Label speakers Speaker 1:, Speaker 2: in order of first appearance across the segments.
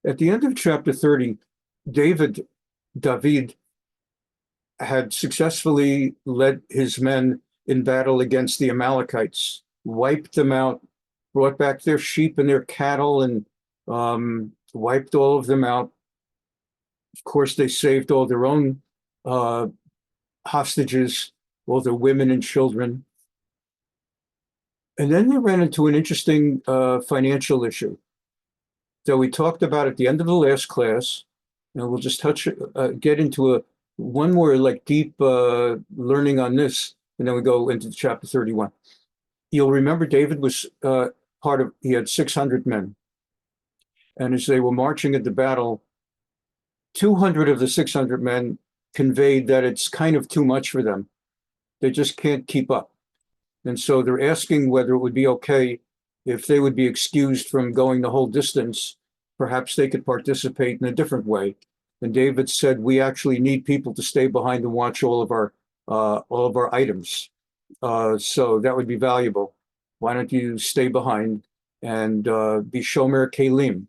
Speaker 1: At the end of chapter 30, David had successfully led his men in battle against the Amalekites, wiped them out, brought back their sheep and their cattle, and wiped all of them out. Of course, they saved all their own hostages, all their women and children. And then they ran into an interesting financial issue that we talked about at the end of the last class. And we'll just get into one more like deep learning on this, and then we go into chapter 31. You'll remember David was he had 600 men. And as they were marching into battle, 200 of the 600 men conveyed that it's kind of too much for them. They just can't keep up. And so they're asking whether it would be okay if they would be excused from going the whole distance. Perhaps they could participate in a different way. And David said, we actually need people to stay behind and watch all of our items. So that would be valuable. Why don't you stay behind and be shomer kelim?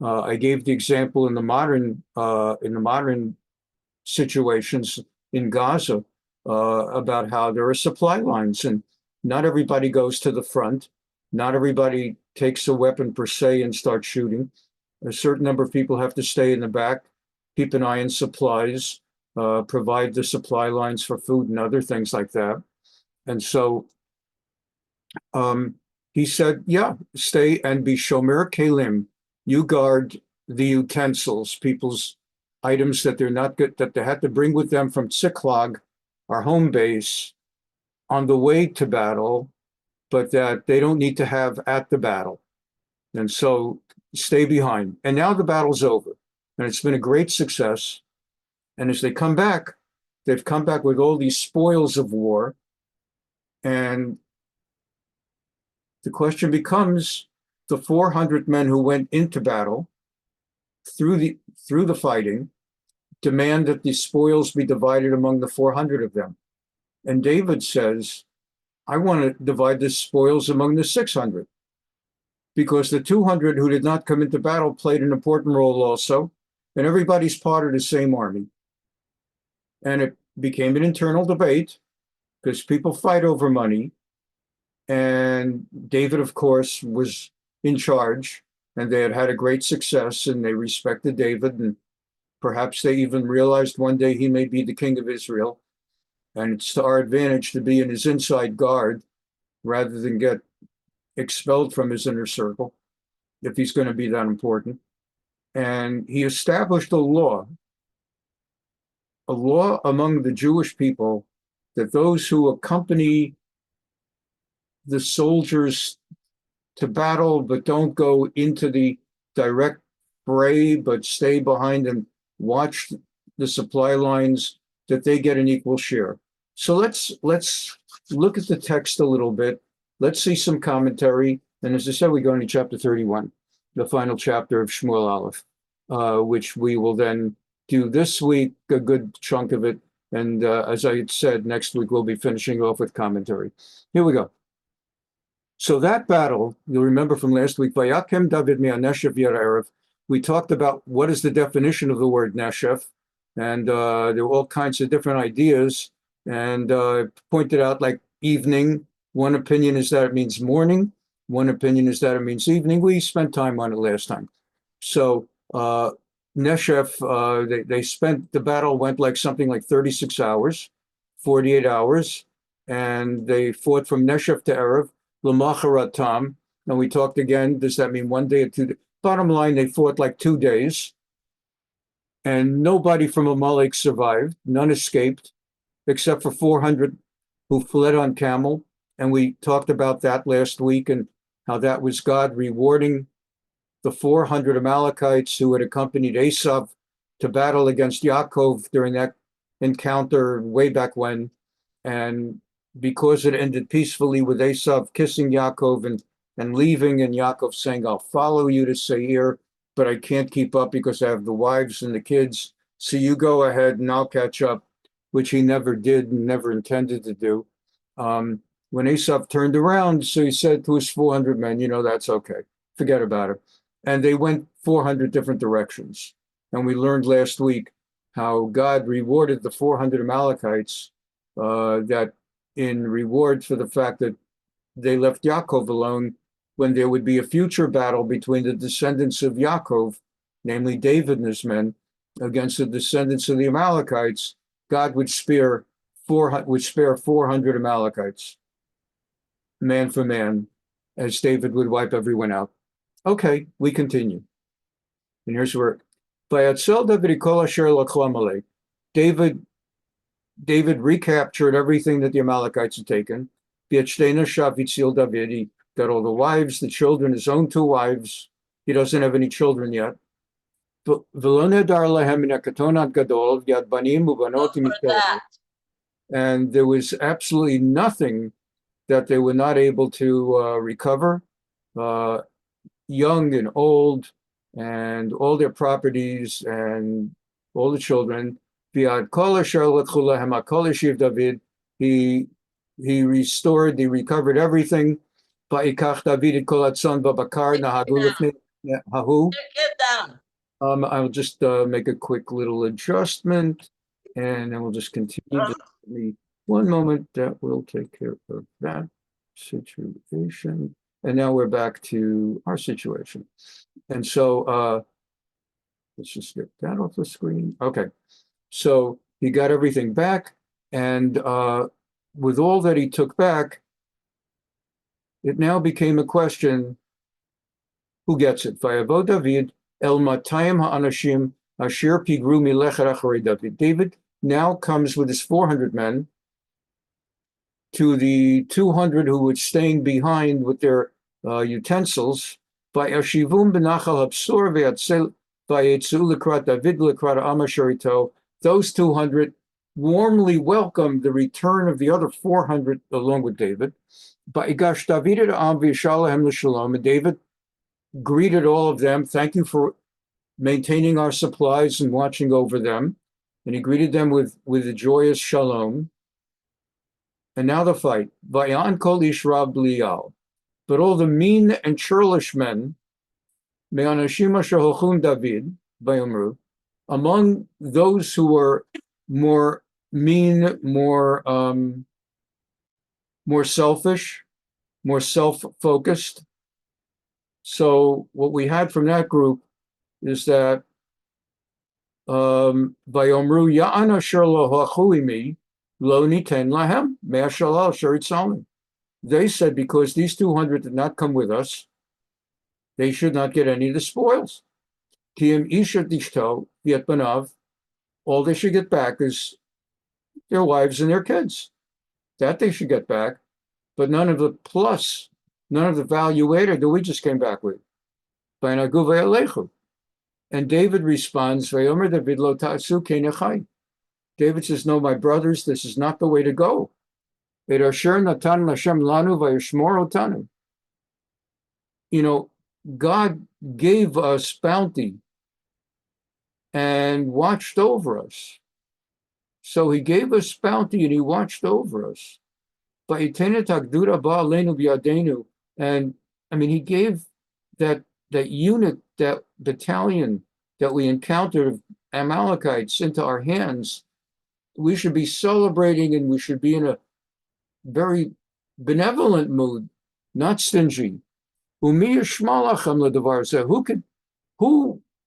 Speaker 1: I gave the example in the modern situations in Gaza about how there are supply lines, and not everybody goes to the front. Not everybody takes a weapon per se and starts shooting. A certain number of people have to stay in the back, keep an eye on supplies, provide the supply lines for food and other things like that. And so he said, yeah, stay and be shomer kelim. You guard the utensils, people's items that they're not good, that they had to bring with them from Ziklag, our home base, on the way to battle, but that they don't need to have at the battle. And so stay behind. And now the battle's over, and it's been a great success. And as they come back, they've come back with all these spoils of war. And the question becomes, the 400 men who went into battle through the fighting demand that the spoils be divided among the 400 of them. And David says, I want to divide the spoils among the 600, because the 200 who did not come into battle played an important role also, and everybody's part of the same army. And it became an internal debate because people fight over money. And David, of course, was in charge, and they had had a great success, and they respected David, and perhaps they even realized one day he may be the king of Israel, and it's to our advantage to be in his inside guard rather than get expelled from his inner circle if he's going to be that important. And he established a law among the Jewish people, that those who accompany the soldiers to battle but don't go into the direct fray but stay behind and watch the supply lines, that they get an equal share. So let's look at the text a little bit. Let's see some commentary. And as I said, we go into chapter 31, the final chapter of Shmuel Aleph, which we will then do this week, a good chunk of it. And as I had said, next week we'll be finishing off with commentary. Here we go. So that battle, you'll remember from last week, Vayakem David me'aneshef Erev. We talked about what is the definition of the word neshef, and there were all kinds of different ideas, and pointed out like evening. One opinion is that it means morning. One opinion is that it means evening. We spent time on it last time. So neshef, they spent, the battle went like something like 36 hours, 48 hours, and they fought from neshef to Erev. L'macharatam, and we talked again, does that mean one day or 2 days? Bottom line, they fought like 2 days, and nobody from Amalek survived. None escaped, except for 400 who fled on camel. And we talked about that last week, and how that was God rewarding the 400 Amalekites who had accompanied Esav to battle against Yaakov during that encounter way back when. And because it ended peacefully with Esav kissing Yaakov and leaving, and Yaakov saying, I'll follow you to Seir, but I can't keep up because I have the wives and the kids. So you go ahead and I'll catch up, which he never did and never intended to do. When Esav turned around, so he said to his 400 men, that's okay. Forget about it. and they went 400 different directions. And we learned last week how God rewarded the 400 Amalekites that in reward for the fact that they left Yaakov alone when there would be a future battle between the descendants of Yaakov, namely David and his men, against the descendants of the Amalekites. God would spare 400 Amalekites, man for man, as David would wipe everyone out. Okay, we continue. And here's where David recaptured everything that the Amalekites had taken. He got all the wives, the children, his own 2 wives. He doesn't have any children yet. And there was absolutely nothing that they were not able to recover, young and old, and all their properties and all the children. He restored, he recovered everything. I'll just make a quick little adjustment, and then we'll just continue. Just give me one moment. That will take care of that situation. And now we're back to our situation. And so let's just get that off the screen. Okay. So he got everything back, and with all that he took back, it now became a question, who gets it? Vayavo David el matayim ha'anashim asher pigru milecher acharei David. David now comes with his 400 men to the 200 who were staying behind with their utensils. Vayashivum b'nachal habsor v'yatzel vayetzu lekrat David lekrat Amar sharito. Those 200 warmly welcomed the return of the other 400 along with David. Va'igash David et Am v'yishalahem l'shalom. And David greeted all of them. Thank you for maintaining our supplies and watching over them. And he greeted them with a joyous shalom. And now the fight. Vayan kol ish rab liyal. But all the mean and churlish men, me'anashim asher hochum David, vayomru, among those who were more mean, more selfish, more self-focused. So what we had from that group is that Vayomru Ya'an asher lo hachu imi lo niten lahem me'ashalal asher itzalmi. They said, because these 200 did not come with us, they should not get any of the spoils. Kim isha dishto yet banav. All they should get back is their wives and their kids. That they should get back, but none of the plus, none of the value added that we just came back with. And David responds, David says, no, my brothers, this is not the way to go. You know, God gave us bounty and watched over us. So he gave us bounty and he watched over us. And I mean, he gave that unit, that battalion that we encountered of Amalekites into our hands. We should be celebrating, and we should be in a very benevolent mood, not stingy. Who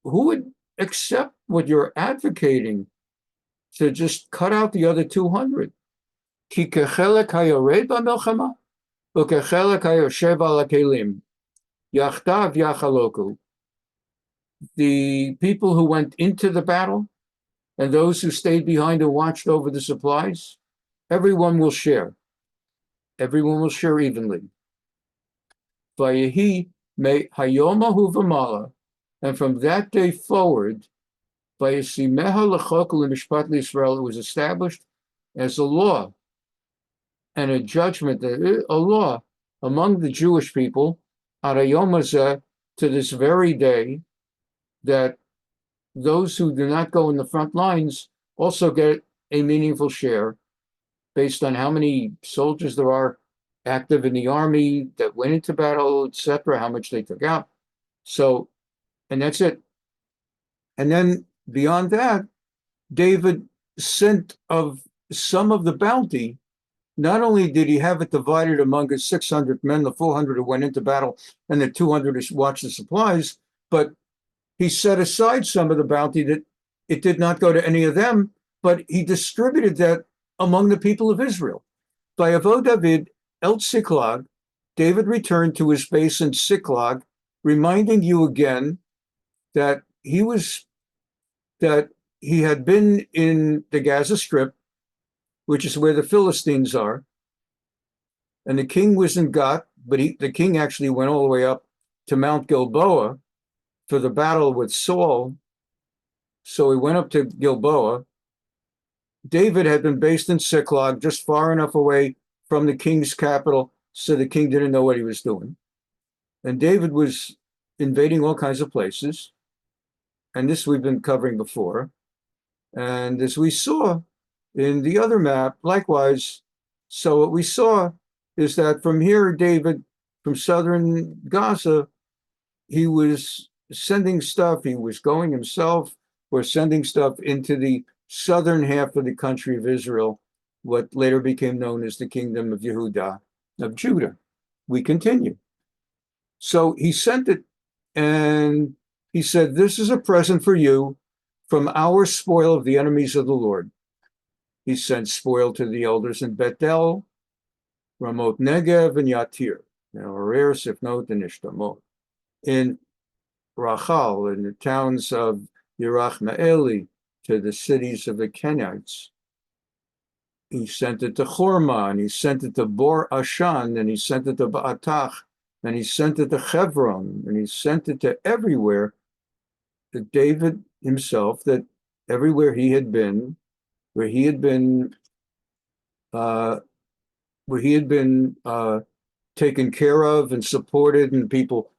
Speaker 1: would accept what you're advocating to just cut out the other 200? The people who went into the battle and those who stayed behind and watched over the supplies, everyone will share. Everyone will share evenly. And from that day forward, it was established as a law and a judgment, a law among the Jewish people, to this very day, that those who do not go in the front lines also get a meaningful share based on how many soldiers there are active in the army that went into battle, etc., how much they took out. So and that's it. And then beyond that, David sent of some of the bounty. Not only did he have it divided among his 600 men, the 400 who went into battle, and the 200 who watched the supplies, but he set aside some of the bounty that it did not go to any of them, but he distributed that among the people of Israel. By Avo David El Siklag, David returned to his base in Siklag, reminding you again that he had been in the Gaza Strip, which is where the Philistines are, and the king was in Gath, but the king actually went all the way up to Mount Gilboa for the battle with Saul. So he went up to Gilboa. David had been based in Siklag, just far enough away from the king's capital so the king didn't know what he was doing. And David was invading all kinds of places. And this we've been covering before. And as we saw in the other map, likewise, so what we saw is that from here, David, from southern Gaza, he was sending stuff, he was going himself, or sending stuff into the southern half of the country of Israel, what later became known as the kingdom of Yehudah, of Judah. We continue. So he sent it, and he said, "This is a present for you from our spoil of the enemies of the Lord." He sent spoil to the elders in Bethel, Ramot Negev, and Yatir, Aner, Sifnot, and Ishtamot. In Rachal, in the towns of Yerach Ma'eli, to the cities of the Kenites. He sent it to Chorma, and he sent it to Bor Ashan, and he sent it to Ba'atach, and he sent it to Hebron, and he sent it to everywhere. That David himself, that everywhere he had been, where he had been taken care of and supported, and people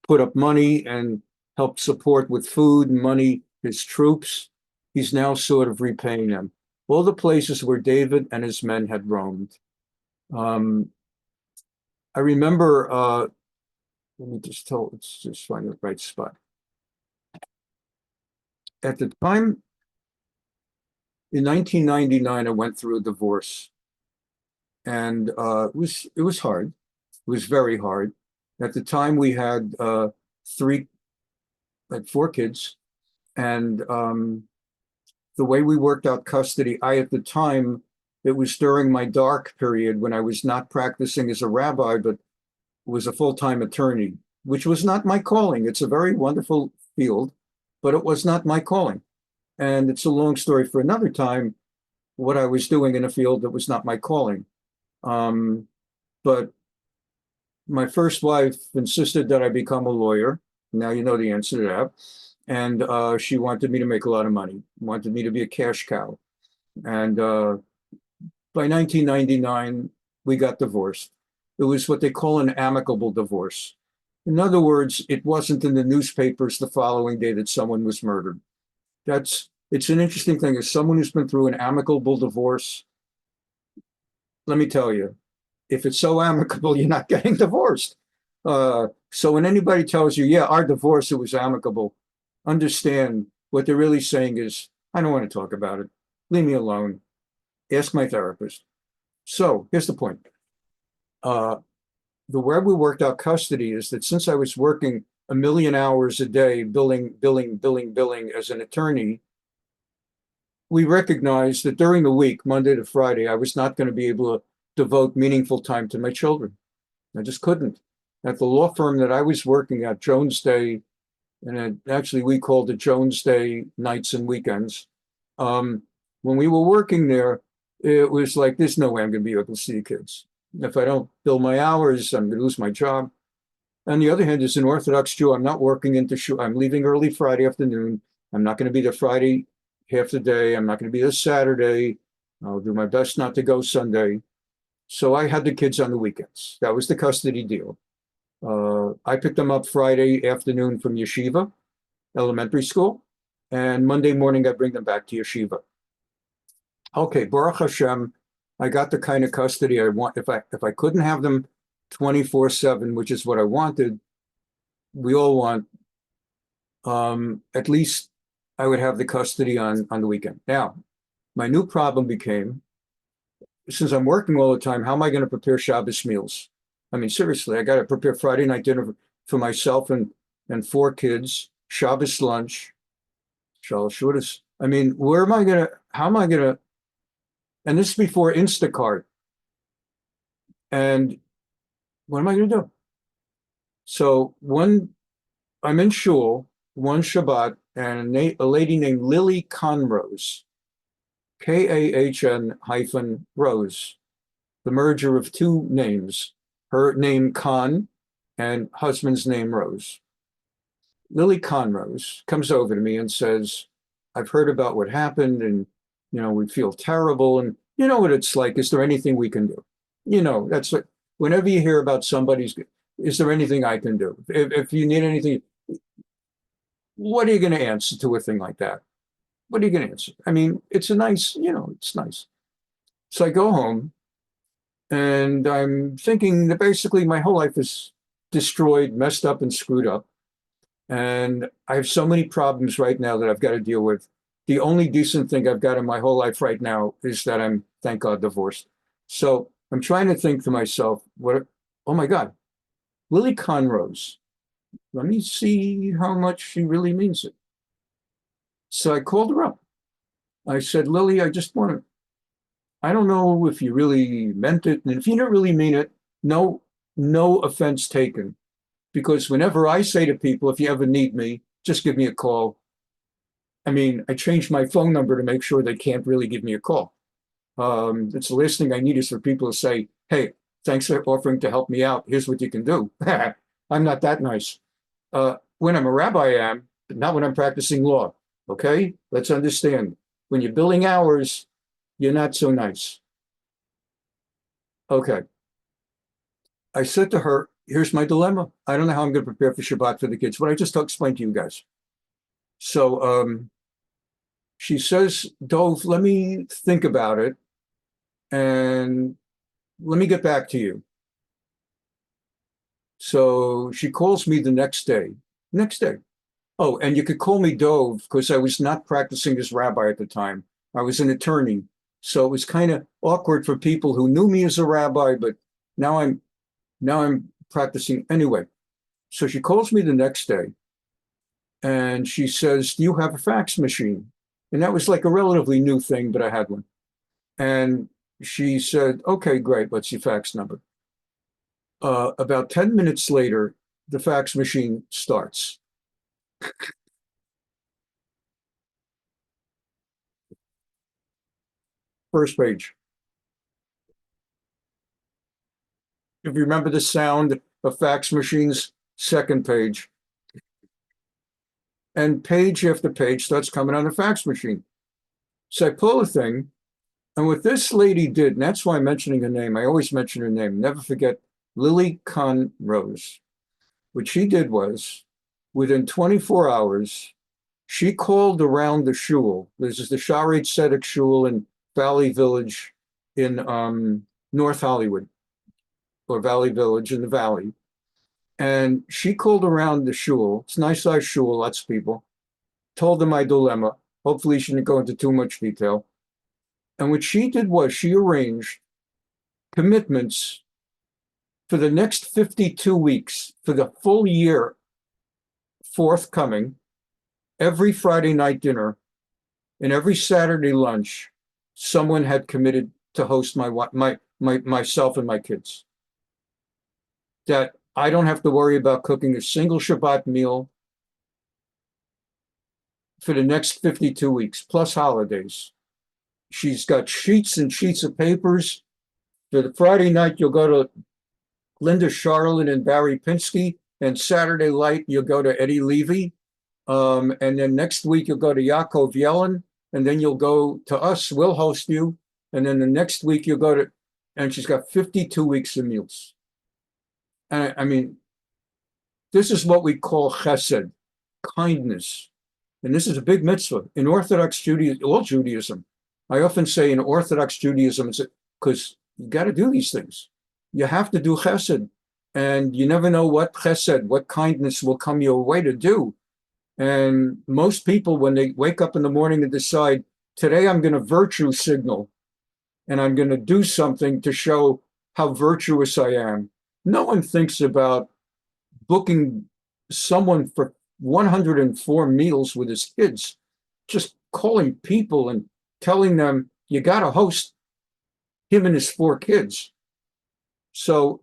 Speaker 1: put up money and helped support with food and money his troops, he's now sort of repaying them. All the places where David and his men had roamed. I remember, let's just find the right spot. At the time, in 1999, I went through a divorce, and it was hard. It was very hard. At the time, we had 4 kids, and the way we worked out custody, at the time, it was during my dark period when I was not practicing as a rabbi, but was a full-time attorney, which was not my calling. It's a very wonderful field, but it was not my calling. And it's a long story for another time, what I was doing in a field that was not my calling. But my first wife insisted that I become a lawyer. Now you know the answer to that. And she wanted me to make a lot of money, wanted me to be a cash cow. And by 1999, we got divorced. It was what they call an amicable divorce. In other words, it wasn't in the newspapers the following day that someone was murdered. It's an interesting thing. As someone who's been through an amicable divorce, let me tell you, if it's so amicable, you're not getting divorced. So when anybody tells you, yeah, our divorce, it was amicable, understand what they're really saying is, I don't want to talk about it. Leave me alone. Ask my therapist. So here's the point. The way we worked out custody is that since I was working 1 million hours a day, billing as an attorney, we recognized that during the week, Monday to Friday, I was not going to be able to devote meaningful time to my children. I just couldn't. At the law firm that I was working at, Jones Day, and actually we called it Jones Day nights and weekends. When we were working there, it was like, there's no way I'm going to be able to see the kids. If I don't bill my hours, I'm going to lose my job. On the other hand, as an Orthodox Jew, I'm not working into shul. I'm leaving early Friday afternoon. I'm not going to be there Friday half the day. I'm not going to be there Saturday. I'll do my best not to go Sunday. So I had the kids on the weekends. That was the custody deal. I picked them up Friday afternoon from yeshiva, elementary school, and Monday morning I bring them back to yeshiva. Okay, Baruch Hashem, I got the kind of custody I want. If I couldn't have them 24/7, which is what I wanted, we all want at least I would have the custody on the weekend. Now, my new problem became, since I'm working all the time, how am I going to prepare Shabbos meals? I mean, seriously, I got to prepare Friday night dinner for myself and four kids, Shabbos lunch, Shalosh. I mean, how am I going to, and this is before Instacart. And what am I going to do? So I'm in shul, one Shabbat, and a lady named Lily Conrose, Kahn hyphen Rose, the merger of two names, her name Khan and husband's name Rose. Lily Conrose comes over to me and says, I've heard about what happened and, we feel terrible. And you know what it's like. Is there anything we can do? That's what, whenever you hear about somebody's, is there anything I can do? If you need anything, what are you going to answer to a thing like that? What are you going to answer? I mean, it's it's nice. So I go home and I'm thinking that basically my whole life is destroyed, messed up, and screwed up. And I have so many problems right now that I've got to deal with. The only decent thing I've got in my whole life right now is that I'm, thank God, divorced. So I'm trying to think to myself, oh my God, Lily Conrose. Let me see how much she really means it. So I called her up. I said, Lily, I don't know if you really meant it. And if you don't really mean it, no offense taken. Because whenever I say to people, if you ever need me, just give me a call. I mean, I changed my phone number to make sure they can't really give me a call. It's the last thing I need is for people to say, hey, thanks for offering to help me out. Here's what you can do. I'm not that nice. When I'm a rabbi, I am, but not when I'm practicing law. Okay? Let's understand. When you're billing hours, you're not so nice. Okay. I said to her, here's my dilemma. I don't know how I'm going to prepare for Shabbat for the kids, but I just explained to you guys. So she says, Dov, let me think about it and let me get back to you. So she calls me the next day. Oh, and you could call me Dov because I was not practicing as rabbi at the time. I was an attorney. So it was kind of awkward for people who knew me as a rabbi, but now I'm practicing anyway. So she calls me the next day and she says, do you have a fax machine? And that was like a relatively new thing, but I had one. And she said, okay, great. What's your fax number? About 10 minutes later, the fax machine starts. First page. If you remember the sound of fax machines, second page. And page after page starts coming on the fax machine. So I pull the thing, and what this lady did, and that's why I'm mentioning her name, I always mention her name, never forget, Lily Conrose. What she did was, within 24 hours, she called around the shul. This is the Shaarei Tzedek shul in Valley Village in North Hollywood, or Valley Village in the Valley. And she called around the shul. It's a nice sized shul, lots of people. Told them my dilemma. Hopefully she didn't go into too much detail. And what she did was she arranged commitments for the next 52 weeks, for the full year forthcoming, every Friday night dinner and every Saturday lunch, someone had committed to host myself and my kids. That I don't have to worry about cooking a single Shabbat meal for the next 52 weeks, plus holidays. She's got sheets and sheets of papers. For the Friday night, you'll go to Linda Charlotte and Barry Pinsky, and Saturday night, you'll go to Eddie Levy. And then next week, you'll go to Yaakov Yellen, and then you'll go to us. We'll host you. And then the next week, you'll go to, and she's got 52 weeks of meals. And I mean, this is what we call chesed, kindness. And this is a big mitzvah. In Orthodox Judaism, all Judaism, I often say in Orthodox Judaism, because you got to do these things. You have to do chesed. And you never know what chesed, what kindness will come your way to do. And most people, when they wake up in the morning and decide, today I'm going to virtue signal and I'm going to do something to show how virtuous I am, no one thinks about booking someone for 104 meals with his kids, just calling people and telling them, you got to host him and his 4 kids. So,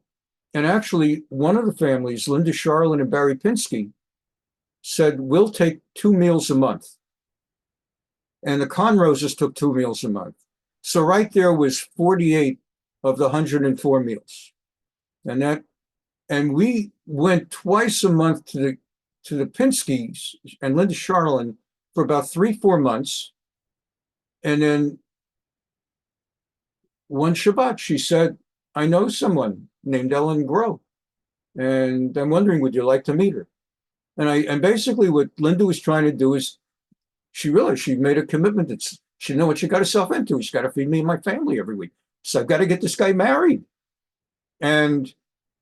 Speaker 1: and actually, one of the families, Linda Charlin and Barry Pinsky, said, we'll take 2 meals a month. And the Conroses took 2 meals a month. So right there was 48 of the 104 meals. And we went twice a month to the Pinskys and Linda Charlin for about 3-4 months. And then one Shabbat, she said, I know someone named Ellen Groh, and I'm wondering, would you like to meet her? And basically what Linda was trying to do is she realized she made a commitment that she know what she got herself into. She's got to feed me and my family every week. So I've got to get this guy married. And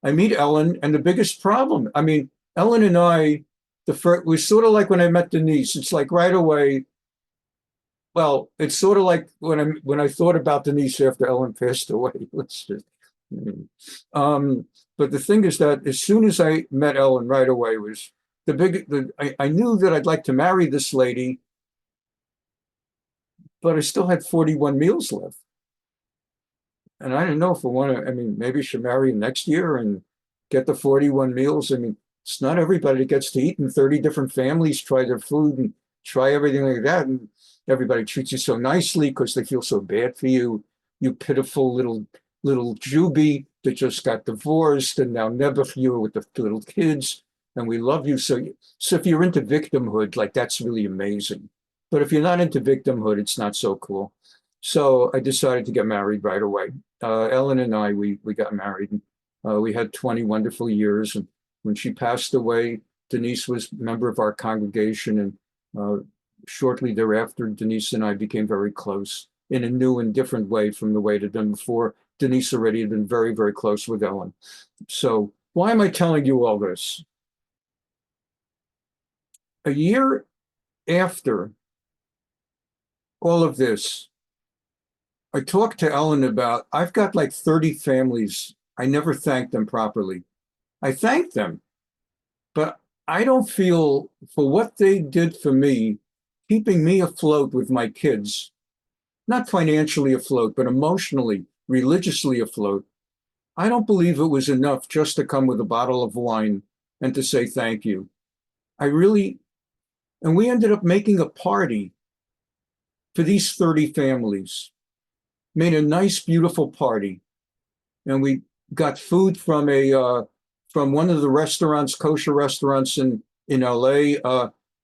Speaker 1: I meet Ellen, and the biggest problem, I mean, Ellen and I, was sort of like when I met Denise. It's like right away. Well, it's sort of like when I thought about Denise after Ellen passed away. Let's just, but the thing is that as soon as I met Ellen, right away was I knew that I'd like to marry this lady, but I still had 41 meals left. And I didn't know if I want to, I mean, maybe I should marry next year and get the 41 meals. I mean, it's not everybody that gets to eat, and 30 different families try their food and try everything like that. And everybody treats you so nicely because they feel so bad for you. You pitiful little Juby that just got divorced and now never for you with the little kids. And we love you. So if you're into victimhood, like that's really amazing. But if you're not into victimhood, it's not so cool. So I decided to get married right away. Ellen and I, we got married. We had 20 wonderful years. And when she passed away, Denise was a member of our congregation. And shortly thereafter, Denise and I became very close in a new and different way from the way it had been before. Denise already had been very, very close with Ellen. So why am I telling you all this? A year after all of this, I talked to Ellen about, I've got like 30 families. I never thanked them properly. I thanked them, but I don't feel for what they did for me, keeping me afloat with my kids, not financially afloat, but emotionally, religiously afloat. I don't believe it was enough just to come with a bottle of wine and to say thank you. And we ended up making a party for these 30 families, made a nice, beautiful party. And we got food from one of the restaurants, kosher restaurants in LA.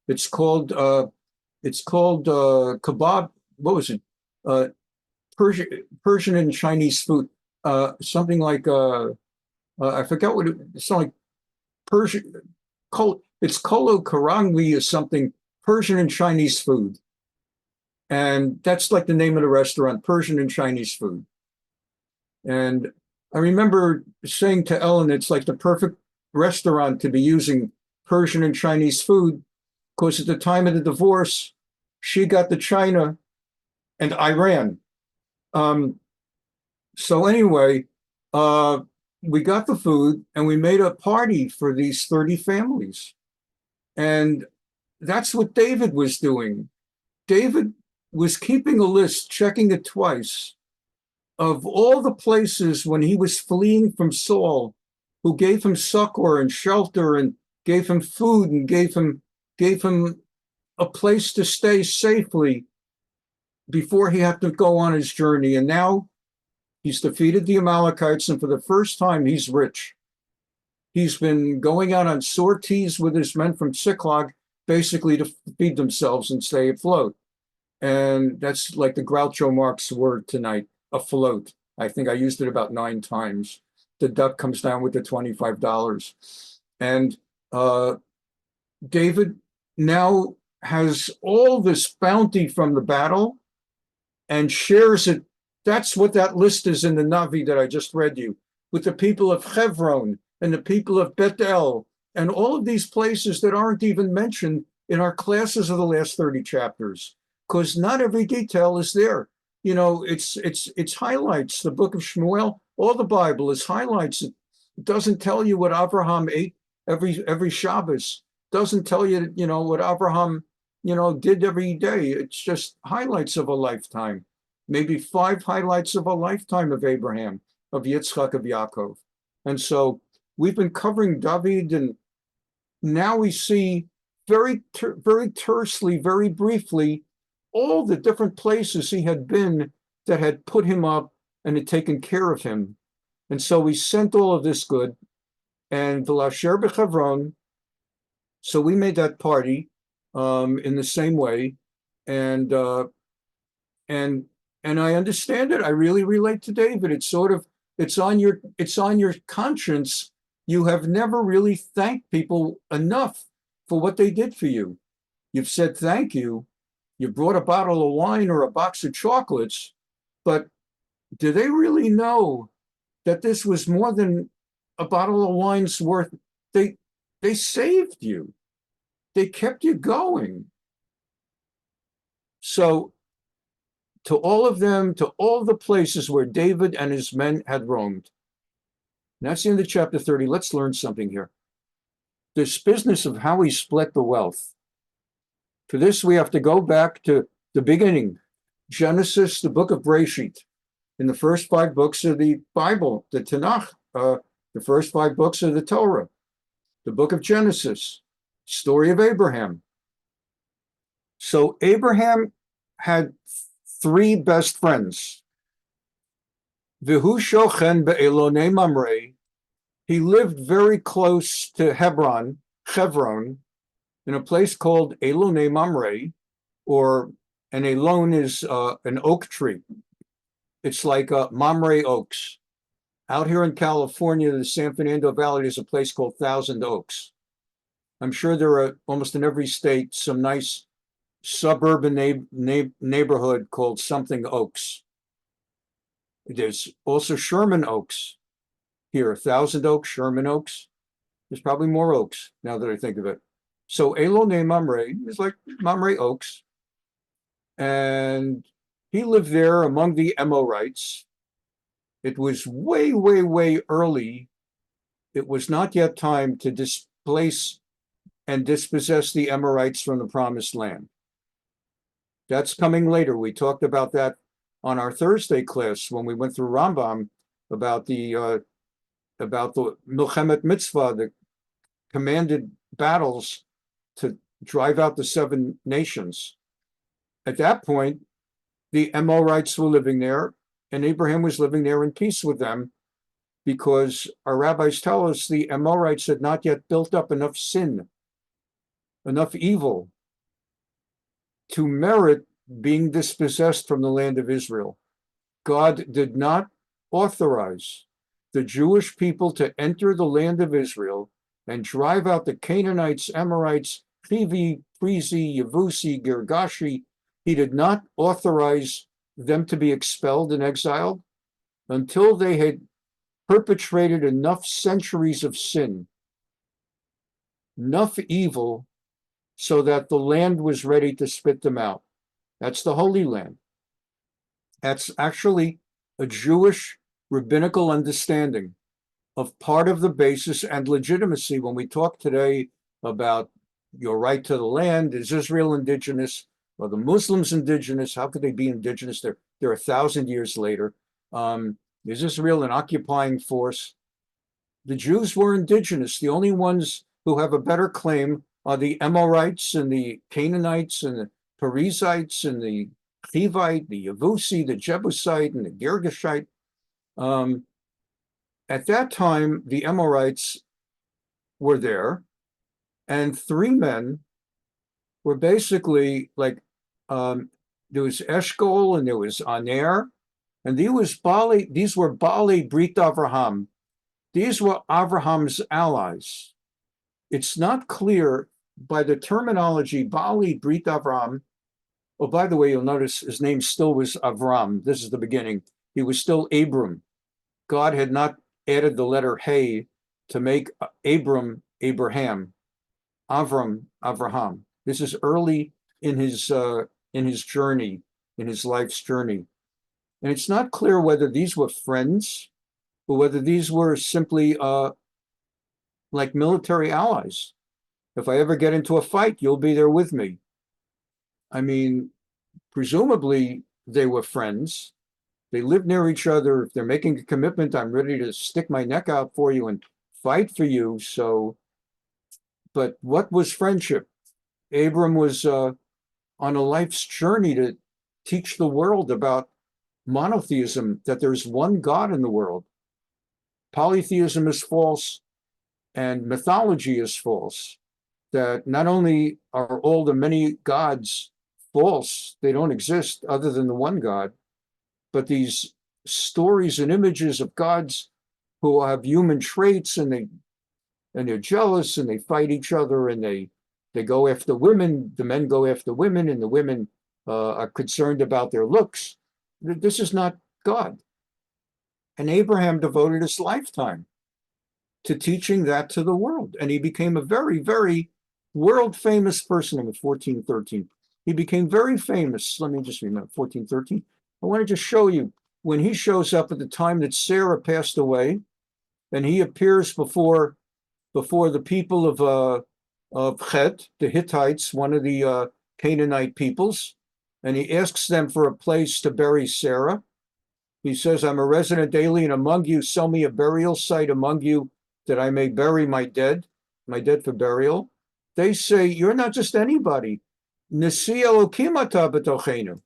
Speaker 1: It's called kebab. What was it? Persian and Chinese food. Something like I forgot what it's like. Persian. It's kolo karangli or something. Persian and Chinese food. And that's like the name of the restaurant, Persian and Chinese food. And I remember saying to Ellen, it's like the perfect restaurant to be using Persian and Chinese food, because at the time of the divorce, she got to China and Iran. So anyway, we got the food and we made a party for these 30 families. And that's what David was doing. David was keeping a list, checking it twice, of all the places when he was fleeing from Saul, who gave him succor and shelter and gave him food and gave him a place to stay safely before he had to go on his journey. And now he's defeated the Amalekites, and for the first time, he's rich. He's been going out on sorties with his men from Ziklag, basically to feed themselves and stay afloat. And that's like the Groucho Marx word tonight, afloat. I think I used it about 9 times. The duck comes down with the $25. And David now has all this bounty from the battle and shares it. That's what that list is in the Navi that I just read you, with the people of Hebron and the people of Bethel and all of these places that aren't even mentioned in our classes of the last 30 chapters, because not every detail is there. You know, it's highlights. The book of Shmuel, all the Bible is highlights. It doesn't tell you what Abraham ate every Shabbos. Doesn't tell you, you know, what Abraham, you know, did every day. It's just highlights of a lifetime, maybe 5 highlights of a lifetime of Abraham, of Yitzchak, of Yaakov. And so we've been covering David, and now we see very tersely, very briefly, all the different places he had been that had put him up and had taken care of him. And so we sent all of this good, and V'lasher b'Chevron. So we made that party in the same way, and I understand it. I really relate to David. It's sort of it's on your conscience. You have never really thanked people enough for what they did for you. You've said thank you. You brought a bottle of wine or a box of chocolates, but do they really know that this was more than a bottle of wine's worth? They saved you. They kept you going. So to all of them, to all the places where David and his men had roamed. And that's the end of chapter 30. Let's learn something here. This business of how he split the wealth. For this, we have to go back to the beginning. Genesis, the book of Bereshit, in the first 5 books of the Bible, the Tanakh, the first 5 books of the Torah, the book of Genesis, story of Abraham. So Abraham had 3 best friends. V'hu shochen be'elonei Mamre. He lived very close to Hebron, in a place called Elonei Mamre, or an Elon is an oak tree. It's like Mamre oaks. Out here in California, the San Fernando Valley, there's a place called Thousand Oaks. I'm sure there are almost in every state some nice suburban neighborhood called something Oaks. There's also Sherman Oaks here, Thousand Oaks, Sherman Oaks. There's probably more oaks now that I think of it. So Elonei Mamre is like Mamre Oaks. And he lived there among the Amorites. It was way, way, way early. It was not yet time to displace and dispossess the Amorites from the promised land. That's coming later. We talked about that on our Thursday class when we went through Rambam about the Milchemet Mitzvah, the commanded battles to drive out the 7 nations. At that point, the Amorites were living there, and Abraham was living there in peace with them, because our rabbis tell us the Amorites had not yet built up enough sin, enough evil, to merit being dispossessed from the land of Israel. God did not authorize the Jewish people to enter the land of Israel and drive out the Canaanites, Amorites, Hivi, Perizi, Yevusi, Girgashi. He did not authorize them to be expelled and exiled until they had perpetrated enough centuries of sin, enough evil, so that the land was ready to spit them out. That's the Holy Land. That's actually a Jewish rabbinical understanding of part of the basis and legitimacy. When we talk today about your right to the land, is Israel indigenous? Are the Muslims indigenous? How could they be indigenous? They're 1,000 years later. Is Israel an occupying force? The Jews were indigenous. The only ones who have a better claim are the Amorites and the Canaanites and the Perizzites and the Hivite, the Yevusi, the Jebusite, and the Girgashite. At that time, the Amorites were there, and 3 men were basically like, there was Eshkol and there was Aner, and these were Bali Brit Avraham. These were Avraham's allies. It's not clear by the terminology Bali Brit Avraham. Oh, by the way, you'll notice his name still was Avram. This is the beginning. He was still Abram. God had not added the letter Hey to make Abram Abraham, Avram Avraham. This is early in his journey, in his life's journey. And it's not clear whether these were friends or whether these were simply like military allies. If I ever get into a fight, you'll be there with me. I mean, presumably they were friends. They lived near each other. If they're making a commitment, I'm ready to stick my neck out for you and fight for you. So, but what was friendship? Abram was on a life's journey to teach the world about monotheism, that there's one God in the world. Polytheism is false and mythology is false. That not only are all the many gods false, they don't exist other than the one God, but these stories and images of gods who have human traits and they're jealous and they fight each other and they go after women, the men go after women, and the women are concerned about their looks. This is not God. And Abraham devoted his lifetime to teaching that to the world. And he became a very, very world famous person in 1413. He became very famous. Let me just remember, 1413. I want to just show you when he shows up at the time that Sarah passed away, and he appears before the people of Chet, the Hittites, one of the Canaanite peoples, and he asks them for a place to bury Sarah. He says, I'm a resident alien among you. Sell me a burial site among you that I may bury my dead for burial. They say, you're not just anybody. Nasi Elokim ata b'tochenu.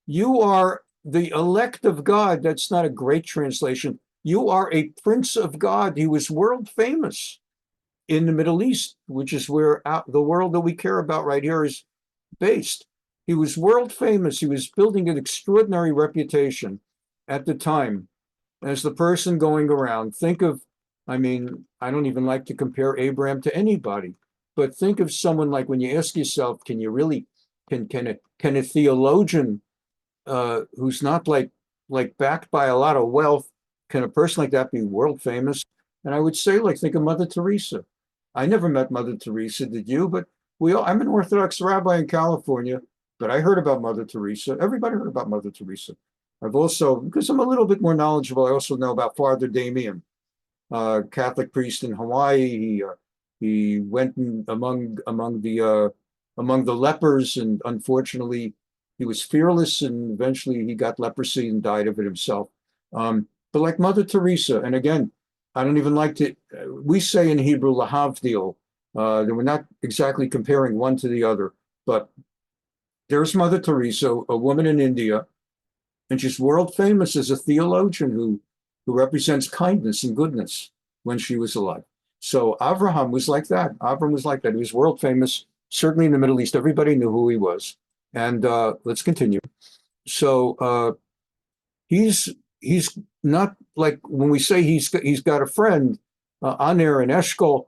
Speaker 1: You are the elect of God. That's not a great translation. You are a prince of God. He was world famous in the Middle East, which is where the world that we care about right here is based. He was world famous. He was building an extraordinary reputation at the time as the person going around. Think of, I mean, I don't even like to compare Abraham to anybody, but think of someone like, when you ask yourself, can you really, can a theologian who's not like backed by a lot of wealth, can a person like that be world famous? And I would say, like, think of Mother Teresa. I never met Mother Teresa, did you? But I'm an Orthodox rabbi in California, but I heard about Mother Teresa. Everybody heard about Mother Teresa. I've also, because I'm a little bit more knowledgeable, I also know about Father Damien, Catholic priest in Hawaii. He went among the lepers, and unfortunately, he was fearless, and eventually he got leprosy and died of it himself. But like Mother Teresa, and again, I don't even like to. We say in Hebrew lahavdil, that we're not exactly comparing one to the other, but there's Mother Teresa, a woman in India, and she's world famous as a theologian who represents kindness and goodness when she was alive. So Abraham was like that. Avram was like that. He was world famous, certainly in the Middle East. Everybody knew who he was. And let's continue. So he's not like when we say he's got a friend, Aner and Eshkol.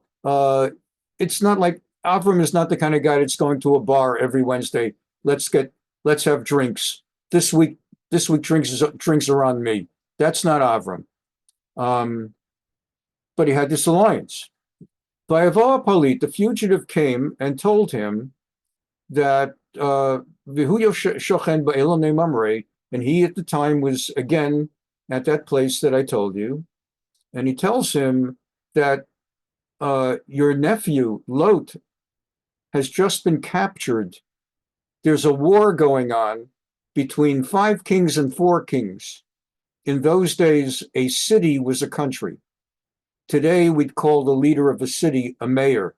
Speaker 1: It's not like Avram is not the kind of guy that's going to a bar every Wednesday. Let's have drinks this week. This week drinks are on me. That's not Avram. But he had this alliance. Vayavo Palit, the fugitive, came and told him that Vihuyo Shochen Ba'elone Mamre, and he at the time was again at that place that I told you, and he tells him that your nephew Lot has just been captured. There's a war going on between 5 kings and 4 kings. In those days, a city was a country. Today, we'd call the leader of a city a mayor.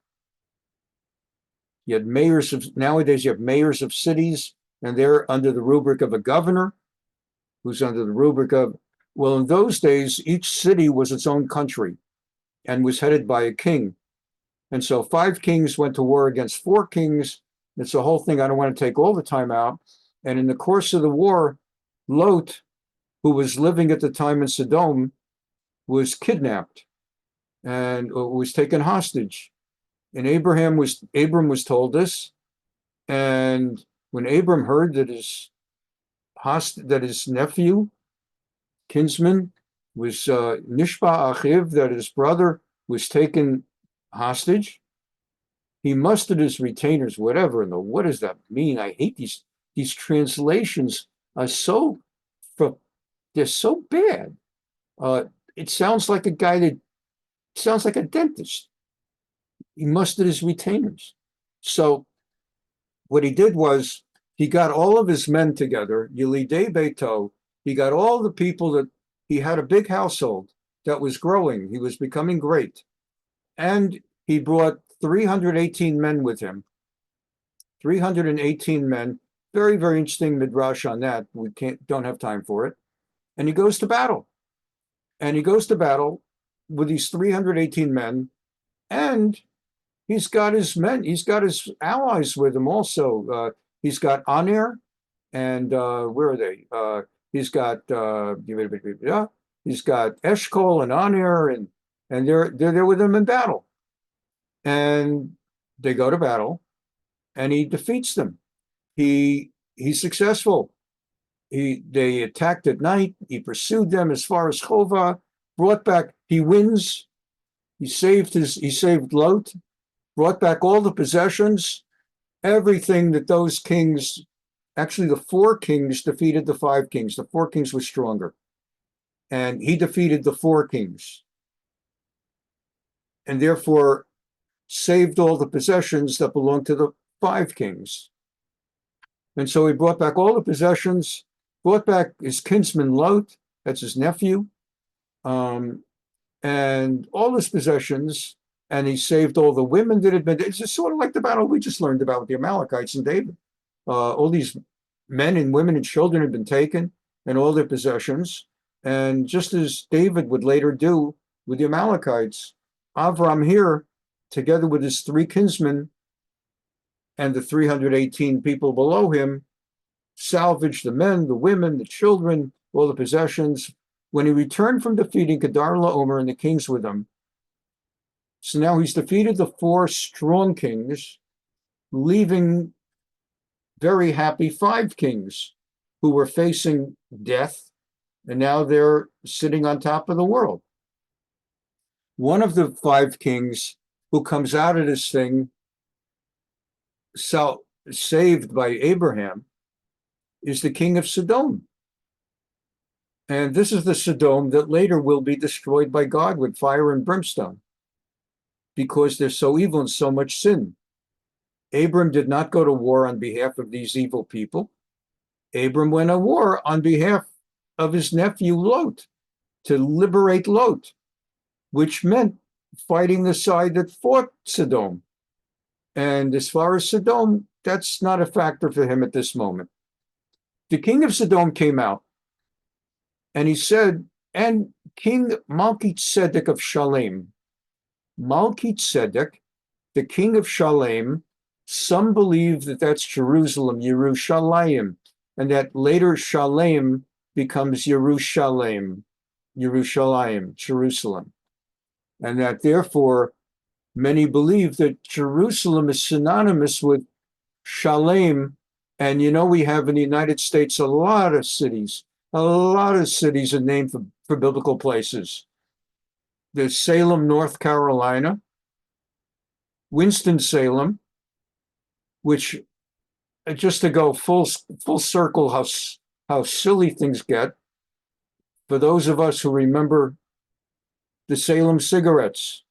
Speaker 1: Nowadays you have mayors of cities, and they're under the rubric of a governor, who's under the rubric of, well, in those days, each city was its own country and was headed by a king. And so 5 kings went to war against 4 kings. It's a whole thing. I don't want to take all the time out. And in the course of the war, Lot, who was living at the time in Sodom, was kidnapped and was taken hostage. And Abram was told this. And when Abram heard that his nephew, kinsman, was Nishba Achiv, that his brother was taken hostage, He mustered his retainers, whatever. And what does that mean? I hate these translations are they're so bad. It sounds like a guy that sounds like a dentist. He mustered his retainers. So what he did was he got all of his men together, Yelidei Beito. He got all the people that he had a big household that was growing. He was becoming great. And he brought 318 men with him. 318 men. Very, very interesting midrash on that. We don't have time for it. And he goes to battle. And he goes to battle with these 318 men. And he's got his men, he's got his allies with him also. He's got Aner, and where are they? He's got Eshkol and Aner, and they're there with him in battle. And they go to battle, and he defeats them. He's successful. They attacked at night. He pursued them as far as Chova, brought back. He wins. He saved Lot, brought back all the possessions, everything that those kings, actually the 4 kings defeated the 5 kings. The 4 kings were stronger. And he defeated the 4 kings. And therefore saved all the possessions that belonged to the 5 kings. And so he brought back all the possessions, brought back his kinsman Lot, that's his nephew, and all his possessions, and he saved all the women that had been. It's just sort of like the battle we just learned about with the Amalekites and David. All these men and women and children had been taken, and all their possessions. And just as David would later do with the Amalekites, Avram here, together with his 3 kinsmen and the 318 people below him, salvaged the men, the women, the children, all the possessions. When he returned from defeating Chedarlaomer and the kings with him, so now he's defeated the 4 strong kings, leaving very happy 5 kings who were facing death, and now they're sitting on top of the world. One of the 5 kings who comes out of this thing saved by Abraham is the king of Sodom. And this is the Sodom that later will be destroyed by God with fire and brimstone, because they're so evil and so much sin. Abram did not go to war on behalf of these evil people. Abram went to war on behalf of his nephew Lot, to liberate Lot, which meant fighting the side that fought Sodom. And as far as Sodom, that's not a factor for him at this moment. The king of Sodom came out, and he said, and King Amalekite of Shalem, Amalekite, the king of Shalem, some believe that that's Jerusalem, Yerushalayim, and that later Shalem becomes Jerusalem, Jerusalem. And that therefore many believe that Jerusalem is synonymous with Shalem. And we have in the United States a lot of cities are named for biblical places. There's Salem, North Carolina, Winston-Salem, which, just to go full circle how silly things get, for those of us who remember the Salem cigarettes.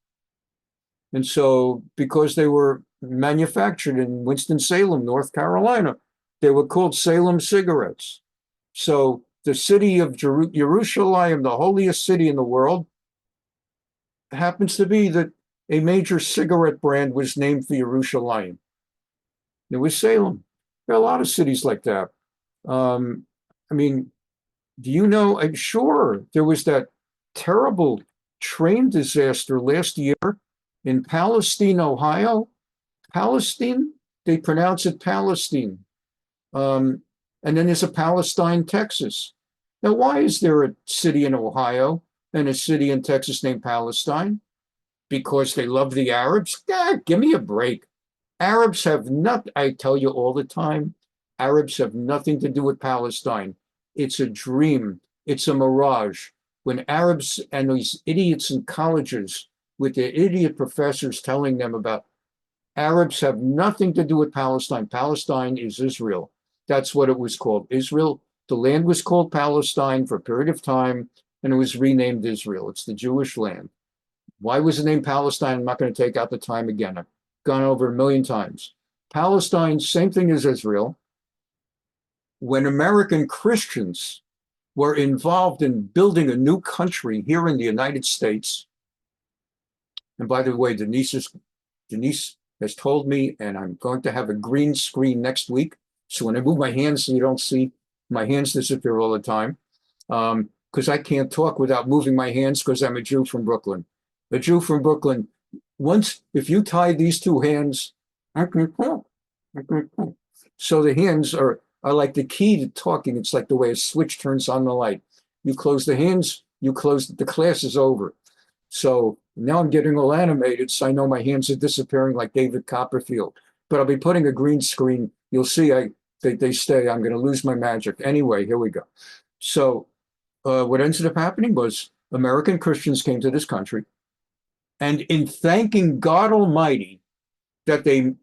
Speaker 1: And so because they were manufactured in Winston-Salem, North Carolina, they were called Salem cigarettes. So the city of Jerusalem, the holiest city in the world, happens to be that a major cigarette brand was named for Jerusalem. It was Salem. There are a lot of cities like that. Do you know, I'm sure there was that terrible train disaster last year in Palestine, Ohio. Palestine, they pronounce it Palestine. And then there's a Palestine, Texas. Now, why is there a city in Ohio and a city in Texas named Palestine? Because they love the Arabs? Give me a break. Arabs have not, I tell you all the time, Arabs have nothing to do with Palestine. It's a dream. It's a mirage. When Arabs and these idiots in colleges with their idiot professors telling them about Arabs have nothing to do with Palestine. Palestine is Israel. That's what it was called. Israel, the land was called Palestine for a period of time, and it was renamed Israel. It's the Jewish land. Why was it named Palestine? I'm not going to take out the time again. I've gone over a million times. Palestine, same thing as Israel. When American Christians were involved in building a new country here in the United States, and by the way, Denise has told me, and I'm going to have a green screen next week. So when I move my hands, so you don't see my hands disappear all the time, because I can't talk without moving my hands because I'm a Jew from Brooklyn. A Jew from Brooklyn, once, if you tie these two hands, I can talk. So the hands are like the key to talking. It's like the way a switch turns on the light. You close the hands, you close, the class is over. So now I'm getting all animated, so I know my hands are disappearing like David Copperfield. But I'll be putting a green screen. You'll see they stay. I'm going to lose my magic. Anyway, here we go. So what ended up happening was American Christians came to this country, and in thanking God Almighty that they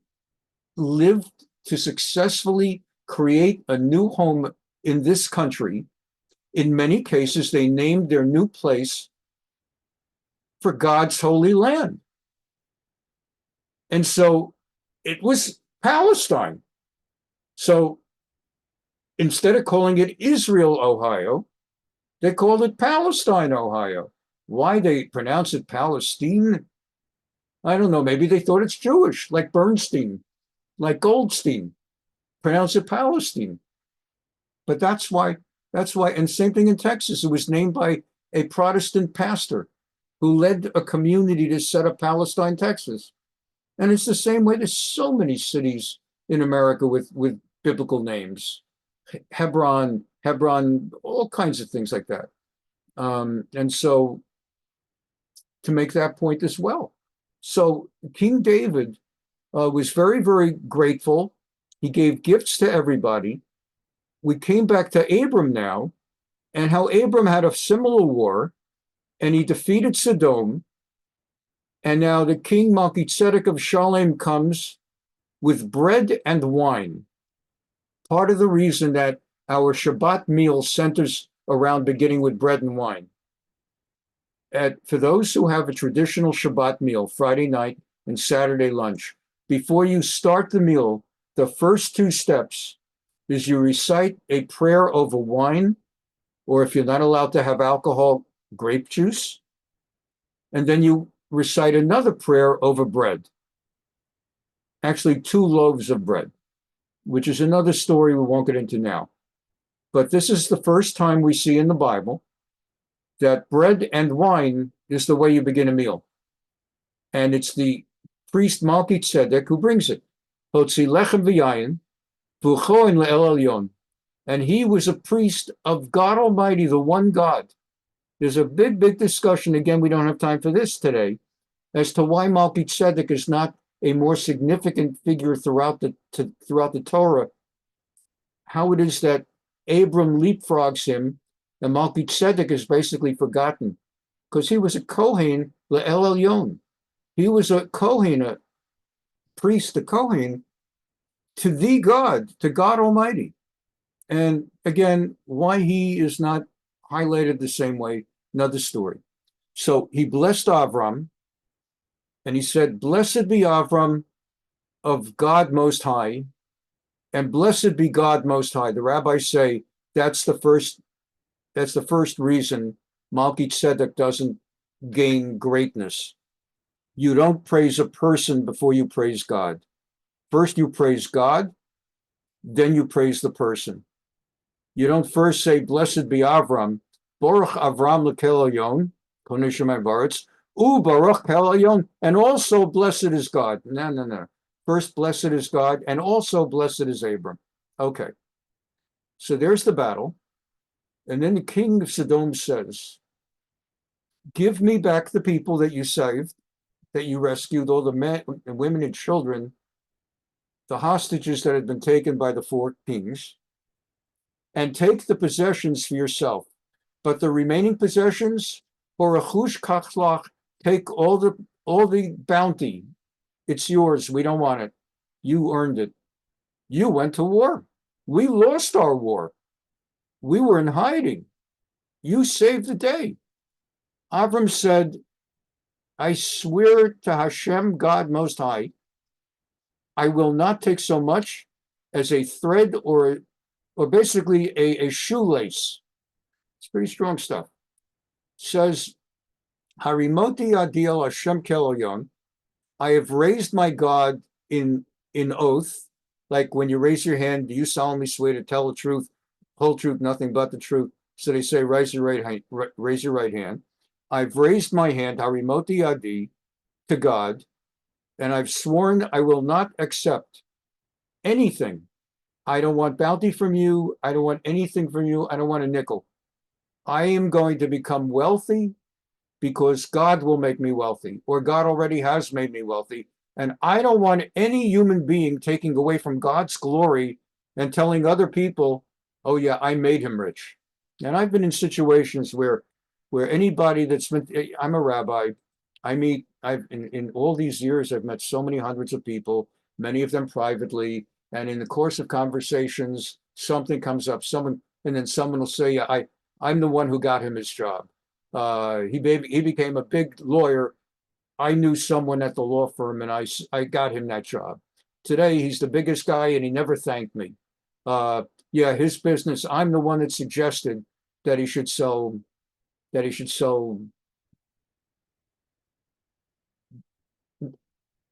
Speaker 1: lived to successfully create a new home in this country, in many cases, they named their new place for God's holy land. And so it was Palestine. So instead of calling it Israel, Ohio, they called it Palestine, Ohio. Why they pronounce it Palestine? I don't know. Maybe they thought it's Jewish, like Bernstein, like Goldstein. Pronounce it Palestine. But that's why, and same thing in Texas. It was named by a Protestant pastor who led a community to set up Palestine, Texas. And it's the same way. There's so many cities in America with biblical names. Hebron, all kinds of things like that. And so to make that point as well. So King David was very, very grateful. He gave gifts to everybody. We came back to Abram now, and how Abram had a similar war, and he defeated Sodom. And now the king Melchizedek of Shalem comes with bread and wine. Part of the reason that our Shabbat meal centers around beginning with bread and wine. For those who have a traditional Shabbat meal, Friday night and Saturday lunch, before you start the meal, the first two steps is you recite a prayer over wine, or if you're not allowed to have alcohol, grape juice. And then you recite another prayer over bread. Actually, 2 loaves of bread, which is another story we won't get into now. But this is the first time we see in the Bible that bread and wine is the way you begin a meal. And it's the priest Melchizedek who brings it. Hotzi lechem v'yayin, v'uchoin le'el elyon. And he was a priest of God Almighty, the one God. There's a big, big discussion, again, we don't have time for this today, as to why Melchizedek is not a more significant figure throughout the Torah. How it is that Abram leapfrogs him, and Melchizedek is basically forgotten, because he was a Kohen le'el elyon. He was a Kohen, a priest, a Kohen, to the God, to God Almighty. And again, why he is not highlighted the same way, another story. So he blessed Avram, and he said, "Blessed be Avram of God Most High, and blessed be God Most High." The rabbis say that's the first reason Melchizedek doesn't gain greatness. You don't praise a person before you praise God. First you praise God, then you praise the person. You don't first say, "Blessed be Avram, Baruch Avram lekel elyon, konei baretz, Baruch kel elyon, and also blessed is God." No. First, blessed is God, and also blessed is Abram. Okay. So there's the battle. And then the king of Sodom says, "Give me back the people that you saved, that you rescued, all the men and women and children, the hostages that had been taken by the 4 kings, and take the possessions for yourself. But the remaining possessions, for a chush kachlach, take all the bounty, It's yours. We don't want it. You earned it. You went to war. We lost our war. We were in hiding. You saved the day. Avram said, I swear to Hashem, God Most High, I will not take so much as a thread or basically a shoelace. It's pretty strong stuff. Says, Harimoti Adiel Hashem Keloyon, I have raised my God in oath, like when you raise your hand, do you solemnly swear to tell the truth, whole truth, nothing but the truth? So they say, raise your right hand. I've raised my hand, Harimoti Adi, to God, and I've sworn I will not accept anything. I don't want bounty from you. I don't want anything from you. I don't want a nickel. I am going to become wealthy because God will make me wealthy, or God already has made me wealthy. And I don't want any human being taking away from God's glory and telling other people, oh yeah, I made him rich. And I've been in situations where anybody that's been, I'm a rabbi, in all these years, I've met so many hundreds of people, many of them privately. And in the course of conversations, something comes up, and then someone will say, yeah, I'm the one who got him his job. He became a big lawyer. I knew someone at the law firm, and I got him that job. Today, he's the biggest guy, and he never thanked me. Yeah, his business. I'm the one that suggested that he should sell.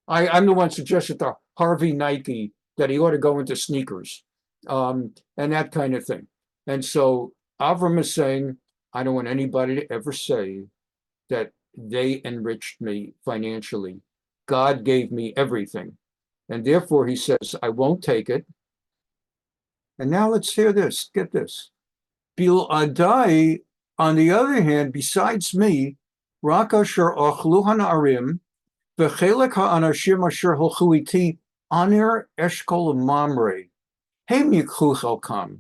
Speaker 1: I'm the one suggested to Harvey Nike that he ought to go into sneakers, and that kind of thing. And so Avram is saying, I don't want anybody to ever say that they enriched me financially. God gave me everything. And therefore, he says, I won't take it. And now let's hear this. Get this. Bil Adai, on the other hand, besides me, Rak asher ochlu hanarim, v'chelek ha'anashim asher holchu iti, Aner, Eshkol, Mamre. Hem yikchu chelkam.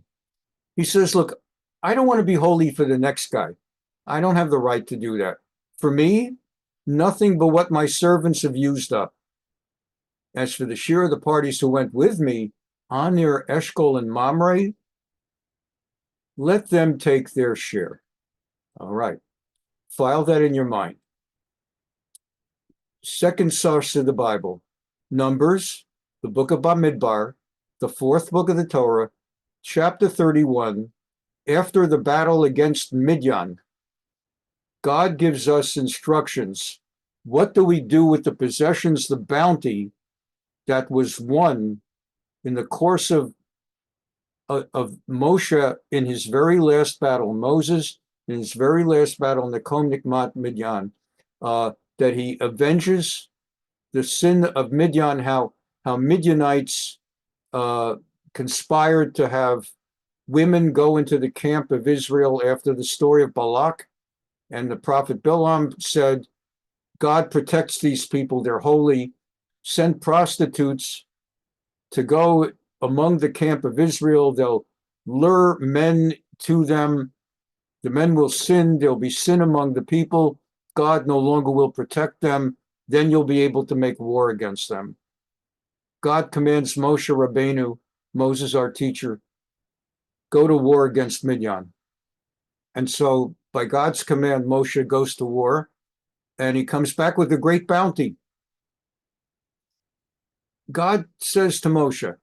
Speaker 1: He says, look, I don't want to be holy for the next guy. I don't have the right to do that. For me, nothing but what my servants have used up. As for the share of the parties who went with me, Aner, Eshkol, and Mamre, let them take their share. All right. File that in your mind. Second source of the Bible, Numbers, the book of Bamidbar, the fourth book of the Torah, chapter 31, after the battle against Midian, God gives us instructions. What do we do with the possessions, the bounty that was won in the course of Moshe in his very last battle, Moses in his very last battle in the Komnikmat Midian, that he avenges the sin of Midian, how Midianites conspired to have women go into the camp of Israel after the story of Balak. And the prophet Bilam said, God protects these people, they're holy. Send prostitutes to go among the camp of Israel. They'll lure men to them. The men will sin. There'll be sin among the people. God no longer will protect them. Then you'll be able to make war against them. God commands Moshe Rabbeinu, Moses, our teacher, go to war against Midian. And so by God's command, Moshe goes to war, and he comes back with a great bounty. God says to Moshe,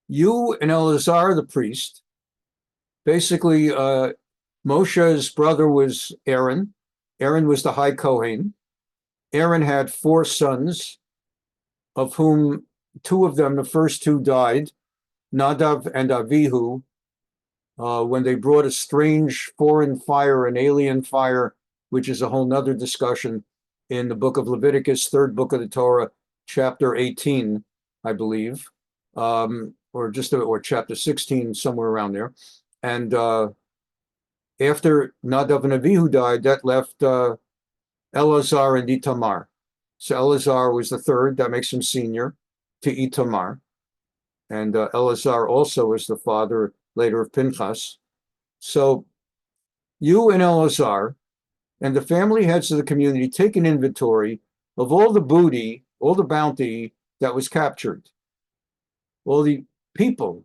Speaker 1: you and Eleazar the priest, basically Moshe's brother was Aaron. Aaron was the high Kohen. Aaron had 4 sons, of whom 2 of them, the first 2 died, Nadav and Avihu, when they brought a strange foreign fire, an alien fire, which is a whole nother discussion in the book of Leviticus, 3rd book of the Torah, chapter 18, I believe, or chapter 16, somewhere around there. And after Nadav and Avihu died, that left Eleazar and Itamar. So Eleazar was the 3rd, that makes him senior to Itamar. And Eleazar also is the father later of Pinchas. So you and Eleazar and the family heads of the community take an inventory of all the booty all the bounty that was captured, all the people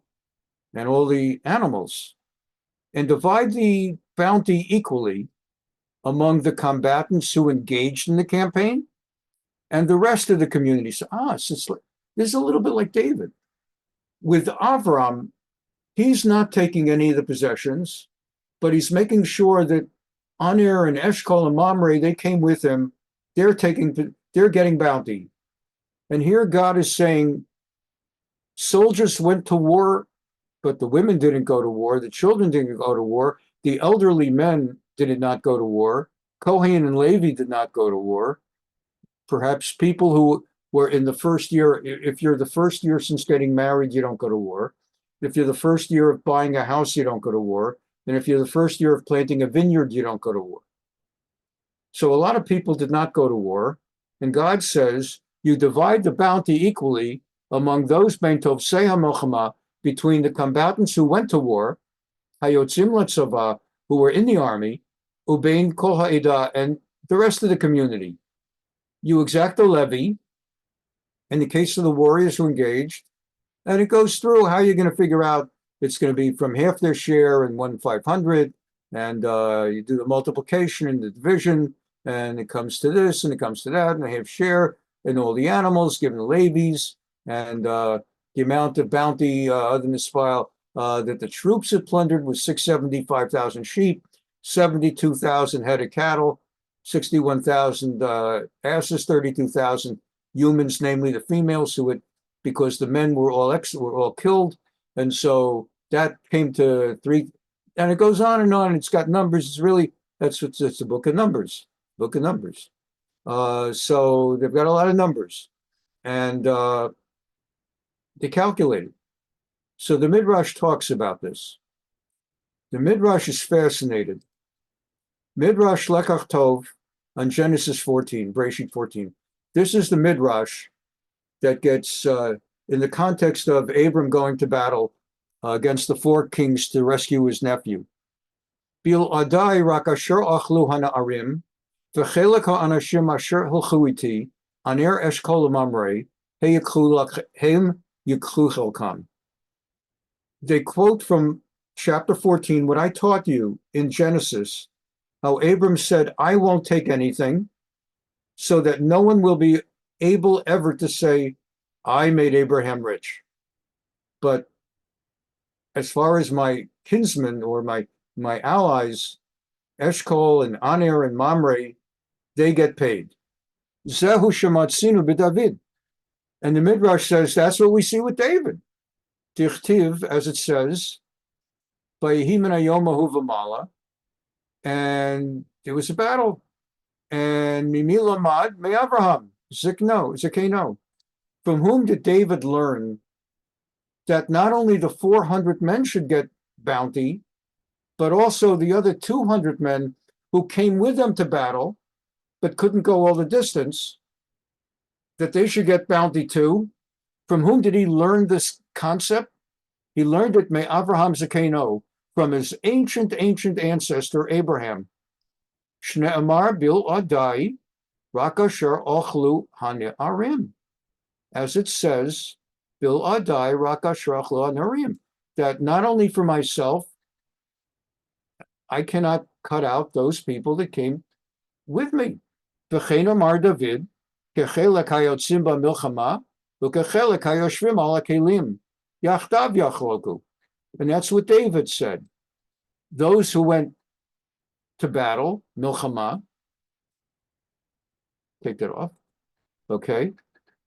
Speaker 1: and all the animals, and divide the bounty equally among the combatants who engaged in the campaign and the rest of the community. So, so this is a little bit like David. With Avram, he's not taking any of the possessions, but he's making sure that Aner and Eshkol and Mamre, they came with him. They're getting bounty. And here God is saying, soldiers went to war, but the women didn't go to war. The children didn't go to war. The elderly men did not go to war. Kohen and Levi did not go to war. Perhaps people who were in the first year, if you're the first year since getting married, you don't go to war. If you're the first year of buying a house, you don't go to war. And if you're the first year of planting a vineyard, you don't go to war. So a lot of people did not go to war. And God says, you divide the bounty equally among those between the combatants who went to war, who were in the army, ubein kol ha'edah, and the rest of the community. You exact the levy in the case of the warriors who engaged, and it goes through how you're going to figure out it's going to be from half their share and 1/500, and you do the multiplication and the division, and it comes to this and it comes to that, and a half share, and all the animals given the Levies, and the amount of bounty other than the spoil that the troops had plundered was 675,000 sheep, 72,000 head of cattle, 61,000 asses, 32,000 humans, namely the females, who had, because the men were all killed, and so that came to 3, and it goes on and on. It's got numbers. It's really it's a book of numbers, So they've got a lot of numbers, and they calculated. So the Midrash talks about this. The Midrash is fascinated. Midrash Lekach Tov on Genesis 14, Bereshit 14. This is the Midrash that gets, in the context of Abram going to battle against the 4 kings to rescue his nephew. Bil adai rak asher achlu hana'arim, v'chelek ha'anashim asher hilchu iti, Aner Eshkol Mamre, he yiklu chelkam. They quote from chapter 14, what I taught you in Genesis, how Abram said, I won't take anything, so that no one will be able ever to say, I made Abraham rich. But as far as my kinsmen or my allies, Eshkol and Aner and Mamre, they get paid. Zehu shematzinu b'David. And the Midrash says that's what we see with David. Tichtiv, as it says, Vayihi min hayom ahu v'mala, and there was a battle. And Mimi lamad me Abraham, Zikeno. From whom did David learn that not only the 400 men should get bounty, but also the other 200 men who came with them to battle, but couldn't go all the distance, that they should get bounty too? From whom did he learn this concept? He learned it me Abraham Zikeno, from his ancient ancestor Abraham. Shne'amar bil adai rak asher ochlu hana'arim. As it says, bil adai rak asher ochlu hana'arim, that not only for myself, I cannot cut out those people that came with me. V'chein amar David, kechelek hayotzim b'milchama, v'kechelek hayoshvim ala kelim, yachdav yachloku. And that's what David said. Those who went to battle, milchama, take that off, okay?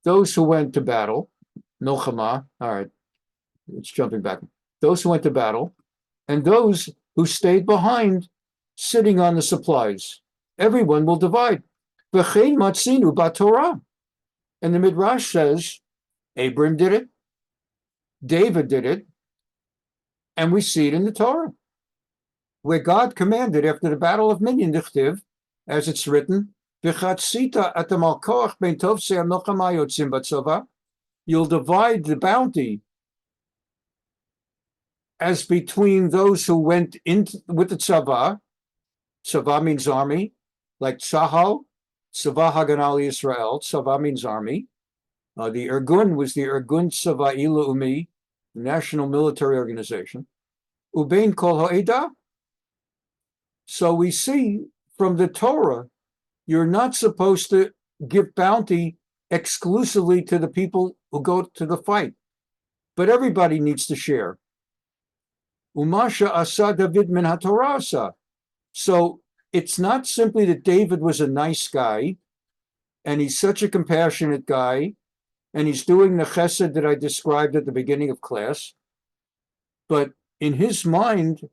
Speaker 1: Those who went to battle, milchama, all right, it's jumping back. Those who went to battle, and those who stayed behind, sitting on the supplies. Everyone will divide. V'chein matzinu b'Torah. And the Midrash says, Abram did it, David did it, and we see it in the Torah, where God commanded after the battle of Midian, as it's written, you'll divide the bounty as between those who went in with the tzava. Tzava means army, like Tzahal, Tzava Haganah Yisrael. Tzava means army. The Irgun was the Irgun Tzava'i Le'umi, the national military organization. Ubein Kol Ha'edah. So we see from the Torah, you're not supposed to give bounty exclusively to the people who go to the fight, but everybody needs to share. Umasha asa David min haTorah asa. So it's not simply that David was a nice guy, and he's such a compassionate guy, and he's doing the chesed that I described at the beginning of class, but in his mind,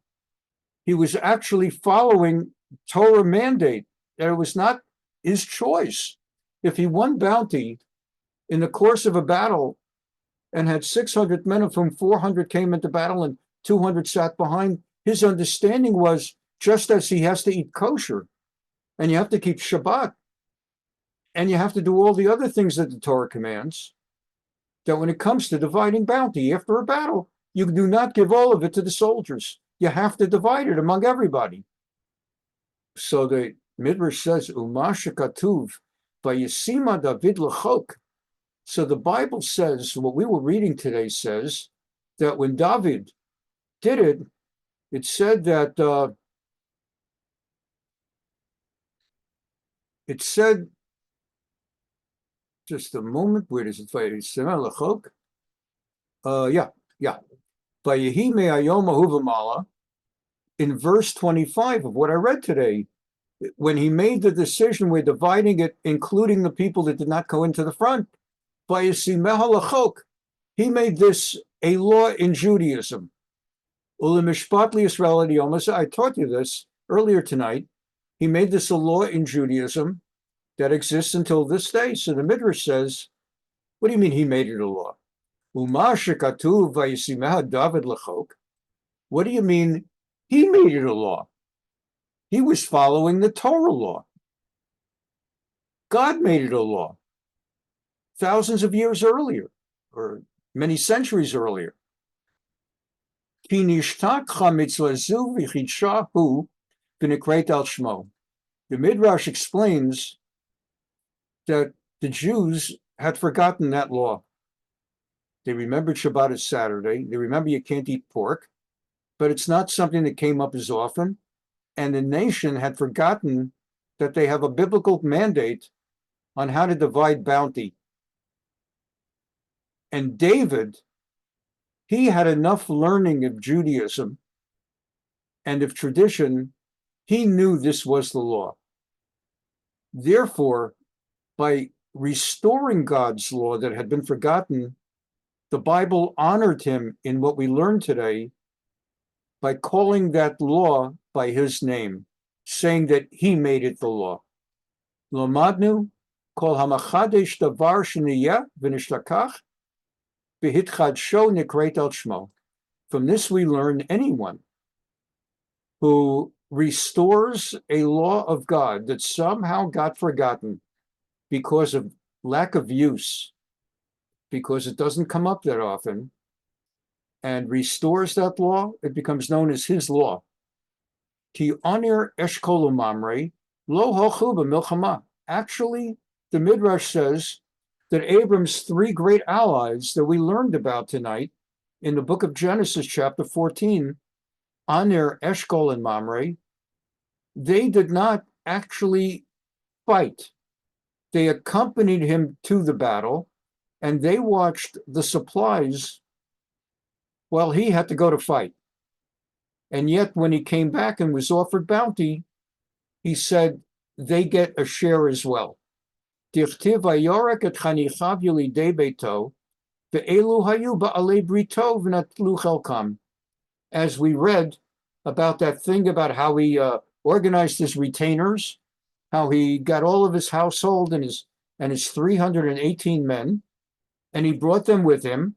Speaker 1: he was actually following Torah mandate, that it was not his choice. If he won bounty in the course of a battle and had 600 men, of whom 400 came into battle and 200 sat behind, his understanding was, just as he has to eat kosher, and you have to keep Shabbat, and you have to do all the other things that the Torah commands, that when it comes to dividing bounty after a battle, you do not give all of it to the soldiers. You have to divide it among everybody. So the Midrash says, Umasha Katuv, Vayisima David L'chok. So the Bible says, what we were reading today says, that when David did it, it said that, just a moment, where does it say? Yeah. In verse 25 of what I read today, when he made the decision, we're dividing it, including the people that did not go into the front. He made this a law in Judaism. I taught you this earlier tonight. He made this a law in Judaism that exists until this day. So the Midrash says, what do you mean he made it a law? What do you mean he made it a law? He was following the Torah law. God made it a law thousands of years earlier, or many centuries earlier. The Midrash explains that the Jews had forgotten that law. They remembered Shabbat is Saturday. They remember you can't eat pork, but it's not something that came up as often. And the nation had forgotten that they have a biblical mandate on how to divide bounty. And David, he had enough learning of Judaism and of tradition, he knew this was the law. Therefore, by restoring God's law that had been forgotten, the Bible honored him in what we learned today by calling that law by his name, saying that he made it the law. Lomadnu kol hamachadesh davar shniyah v'nishtakach b'hitchadsho nikreit al shmo. From this we learn anyone who restores a law of God that somehow got forgotten because of lack of use, because it doesn't come up that often, and restores that law, it becomes known as his law. Ki Aner Eshkol Mamre lo hochu b'milchama. Actually, the Midrash says that Abram's three great allies that we learned about tonight in the book of Genesis, chapter 14, Aner, Eshkol, and Mamre, they did not actually fight. They accompanied him to the battle, and they watched the supplies while he had to go to fight. And yet, when he came back and was offered bounty, he said they get a share as well. As we read about that thing about how he organized his retainers, how he got all of his household and his 318 men, and he brought them with him.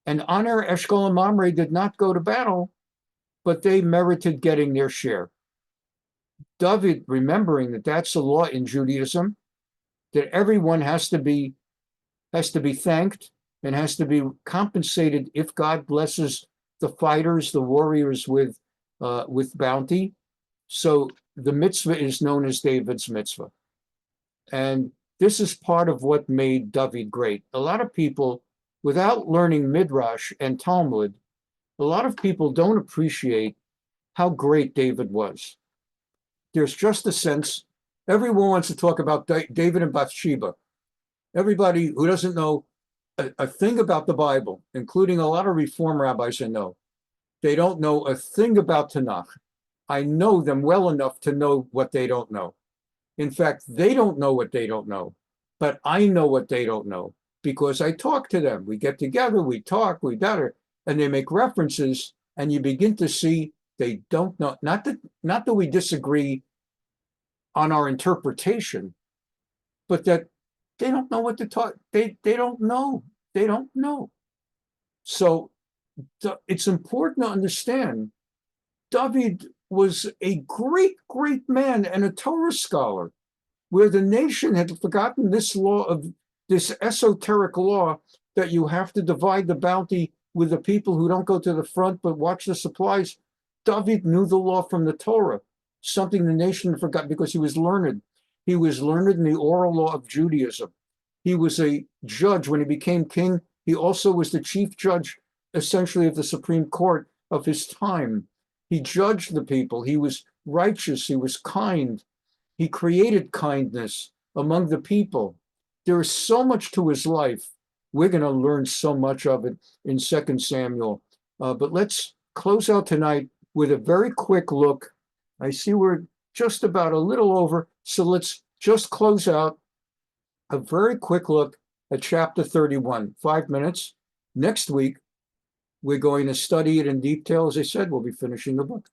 Speaker 1: And Aner, Eshkol, and Mamre did not go to battle, but they merited getting their share. David, remembering that that's the law in Judaism, that everyone has to be thanked and has to be compensated if God blesses the fighters, the warriors with bounty. So the mitzvah is known as David's mitzvah. And This is part of what made David great. A lot of people, without learning Midrash and Talmud, a lot of people don't appreciate how great David was. There's just a sense, everyone wants to talk about David and Bathsheba. Everybody who doesn't know a thing about the Bible, including a lot of Reform rabbis I know, they don't know a thing about Tanakh. I know them well enough to know what they don't know. In fact, they don't know what they don't know, but I know what they don't know because I talk to them. We get together, we talk, we better, and they make references, and you begin to see they don't know. Not that we disagree on our interpretation, but that they don't know what to talk. They don't know. They don't know. So it's important to understand David was a great, great man and a Torah scholar, where the nation had forgotten this law of this esoteric law that you have to divide the bounty with the people who don't go to the front but watch the supplies. David knew the law from the Torah, something the nation forgot because he was learned. He was learned in the oral law of Judaism. He was a judge when he became king. He also was the chief judge, essentially, of the Supreme Court of his time. He judged the people. He was righteous. He was kind. He created kindness among the people. There is so much to his life. We're going to learn so much of it in 2 Samuel. But let's close out tonight with a very quick look. I see we're just about a little over, so let's just close out a very quick look at chapter 31, 5 minutes. Next week, we're going to study it in detail. As I said, we'll be finishing the book.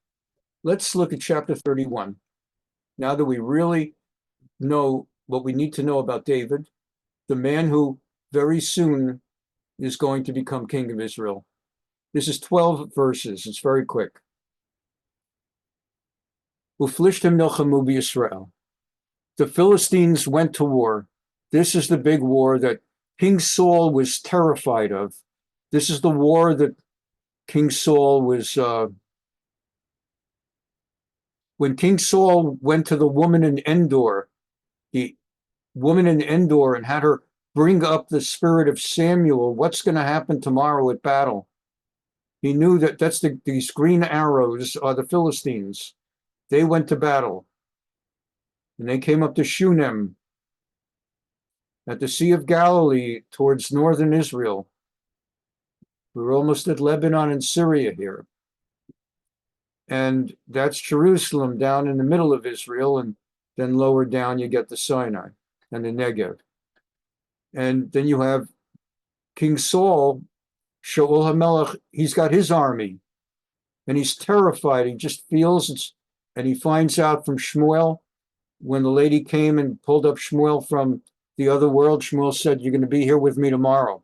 Speaker 1: Let's look at chapter 31. Now that we really know what we need to know about David, the man who very soon is going to become king of Israel. This is 12 verses. It's very quick. Uflishtim nilchamu b'Yisrael. The Philistines went to war. This is the big war that King Saul was terrified of. This is the war that King Saul was, when King Saul went to the woman in Endor, the woman in Endor, and had her bring up the spirit of Samuel, what's going to happen tomorrow at battle? He knew that these green arrows are the Philistines. They went to battle. And they came up to Shunem at the Sea of Galilee towards northern Israel. We're almost at Lebanon and Syria here. And that's Jerusalem down in the middle of Israel. And then lower down, you get the Sinai and the Negev. And then you have King Saul, Shaul HaMelech, he's got his army. And he's terrified. He just feels it's, and he finds out from Shmuel, when the lady came and pulled up Shmuel from the other world, Shmuel said, "You're going to be here with me tomorrow."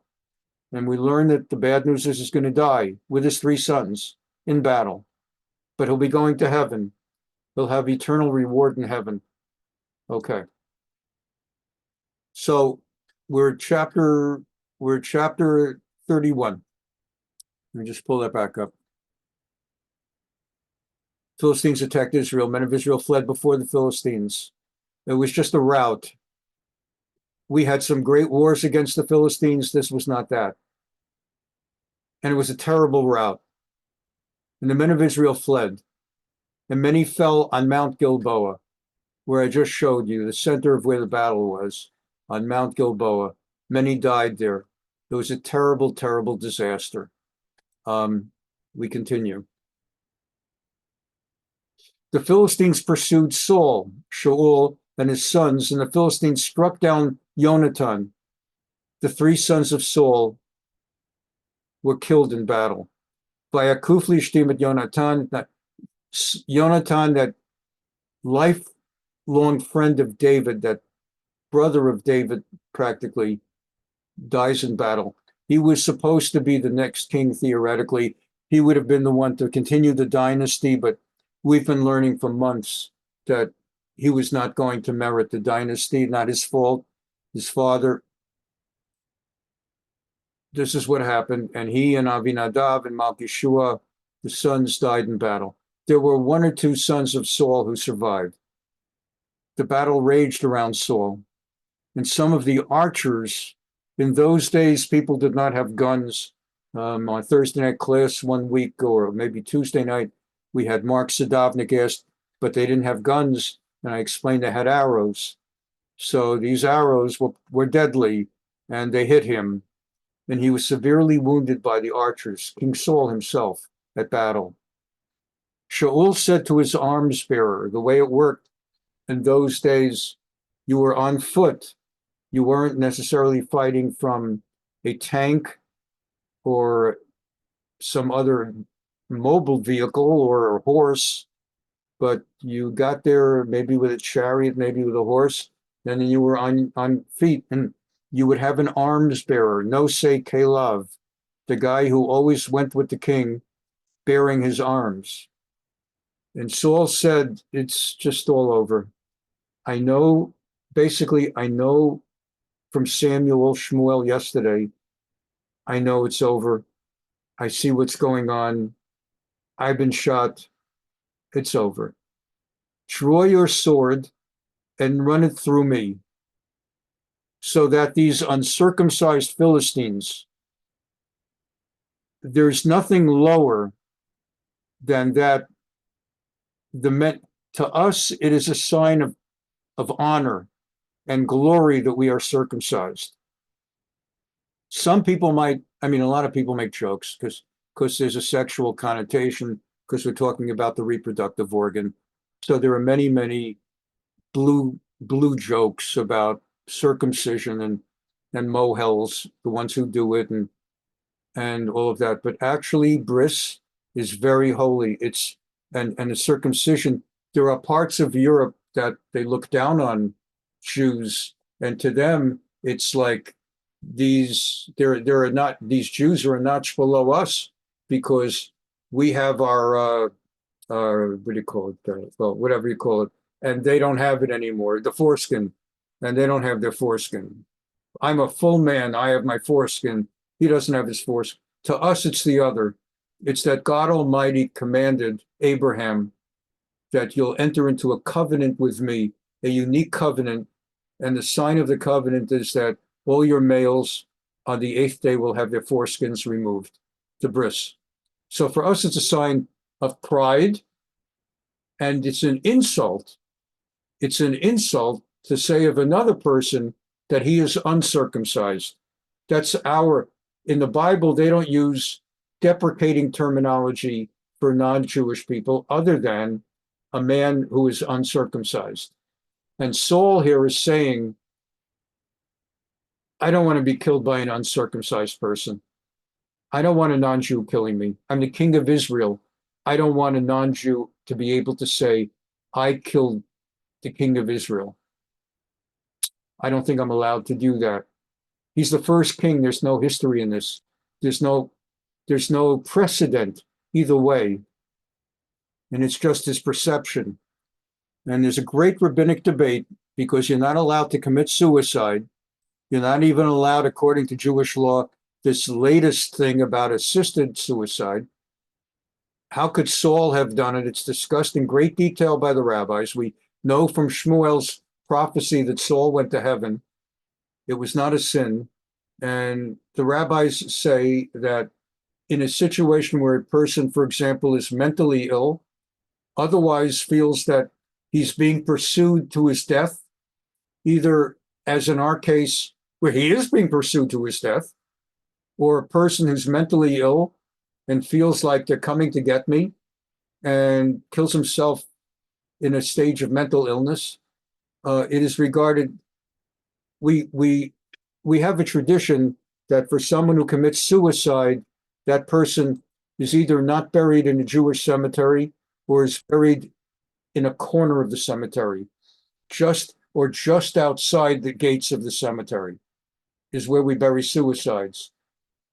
Speaker 1: And we learn that the bad news is he's going to die with his 3 sons in battle. But he'll be going to heaven. He'll have eternal reward in heaven. Okay. So we're chapter 31. Let me just pull that back up. Philistines attacked Israel. Men of Israel fled before the Philistines. It was just a rout. We had some great wars against the Philistines. This was not that. And it was a terrible rout. And the men of Israel fled. And many fell on Mount Gilboa, where I just showed you, the center of where the battle was, on Mount Gilboa. Many died there. It was a terrible, terrible disaster. We continue. The Philistines pursued Saul, Shaul, and his sons, and the Philistines struck down Yonatan. The 3 sons of Saul were killed in battle. By Akufli Shtimat Yonatan, that lifelong friend of David, that brother of David practically, dies in battle. He was supposed to be the next king, theoretically. He would have been the one to continue the dynasty, but we've been learning for months that he was not going to merit the dynasty, not his fault. His father, this is what happened, and he and Avinadav and Malchishua, the sons, died in battle. There were 1 or 2 sons of Saul who survived. The battle raged around Saul. and some of the archers. In those days, people did not have guns. On Thursday night class one week, or maybe Tuesday night, we had Mark Sadovnik asked, but they didn't have guns. And I explained they had arrows. So these arrows were deadly, and they hit him. And he was severely wounded by the archers, King Saul himself, at battle. Shaul said to his arms bearer, the way it worked in those days, you were on foot. You weren't necessarily fighting from a tank or some other mobile vehicle or a horse, but you got there maybe with a chariot, maybe with a horse, and then you were on feet, and you would have an arms bearer, Nosei Kelav, the guy who always went with the king, bearing his arms. And Saul said, it's just all over. I know from Samuel Shmuel yesterday, I know it's over. I see what's going on. I've been shot. It's over. Draw your sword and run it through me, so that these uncircumcised Philistines, there's nothing lower than that. To us, it is a sign of honor and glory that we are circumcised. Some people a lot of people make jokes because there's a sexual connotation, because we're talking about the reproductive organ. So there are many, many blue jokes about circumcision and mohels, the ones who do it, and all of that. But actually, bris is very holy. And the circumcision. There are parts of Europe that they look down on Jews, and to them it's like these Jews are a notch below us, because we have our what do you call it? Well, whatever you call it, and they don't have it anymore. The foreskin, and they don't have their foreskin. I'm a full man. I have my foreskin. He doesn't have his foreskin. To us, it's the other. It's that God Almighty commanded Abraham that you'll enter into a covenant with me, a unique covenant. And the sign of the covenant is that all your males on the 8th day will have their foreskins removed, the bris. So for us, it's a sign of pride, and it's an insult. It's an insult to say of another person that he is uncircumcised. In the Bible, they don't use deprecating terminology for non-Jewish people other than a man who is uncircumcised. And Saul here is saying, I don't want to be killed by an uncircumcised person. I don't want a non-Jew killing me. I'm the king of Israel. I don't want a non-Jew to be able to say, I killed the king of Israel. I don't think I'm allowed to do that. He's the first king. There's no history in this. There's no precedent either way. And it's just his perception. And there's a great rabbinic debate, because you're not allowed to commit suicide. You're not even allowed, according to Jewish law, this latest thing about assisted suicide. How could Saul have done it? It's discussed in great detail by the rabbis. We know from Shmuel's prophecy that Saul went to heaven. It was not a sin. And the rabbis say that in a situation where a person, for example, is mentally ill, otherwise feels that he's being pursued to his death, either as in our case, where he is being pursued to his death, or a person who's mentally ill and feels like they're coming to get me and kills himself in a stage of mental illness. It is regarded, we have a tradition that for someone who commits suicide, that person is either not buried in a Jewish cemetery or is buried in a corner of the cemetery, just outside the gates of the cemetery is where we bury suicides.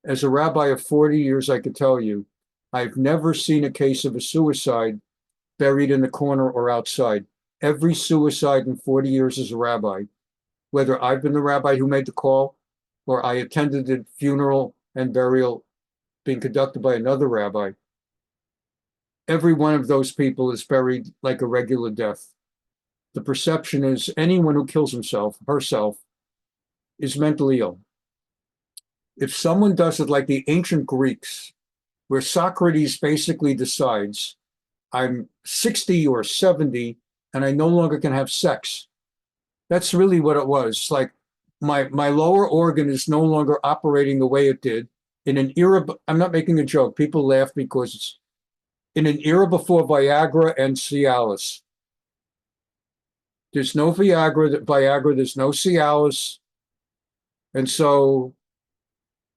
Speaker 1: As a rabbi of 40 years, I could tell you, I've never seen a case of a suicide buried in the corner or outside. Every suicide in 40 years as a rabbi, whether I've been the rabbi who made the call or I attended the funeral and burial being conducted by another rabbi, every one of those people is buried like a regular death. The perception is anyone who kills himself, herself, is mentally ill. If someone does it like the ancient Greeks, where Socrates basically decides, I'm 60 or 70 and I no longer can have sex. That's really what it was. It's like my lower organ is no longer operating the way it did in an era. I'm not making a joke. People laugh because it's in an era before Viagra and Cialis. There's no Viagra, there's no Cialis. And so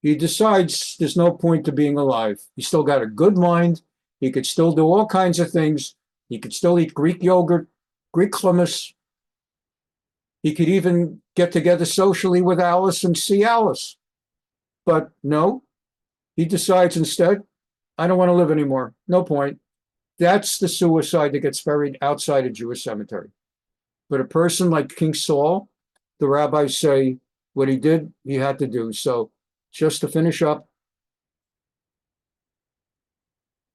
Speaker 1: he decides there's no point to being alive. He's still got a good mind. He could still do all kinds of things. He could still eat Greek yogurt, Greek hummus. He could even get together socially with Alice and see Alice. But no, he decides instead, I don't want to live anymore. No point. That's the suicide that gets buried outside a Jewish cemetery. But a person like King Saul, the rabbis say what he did, he had to do. So just to finish up,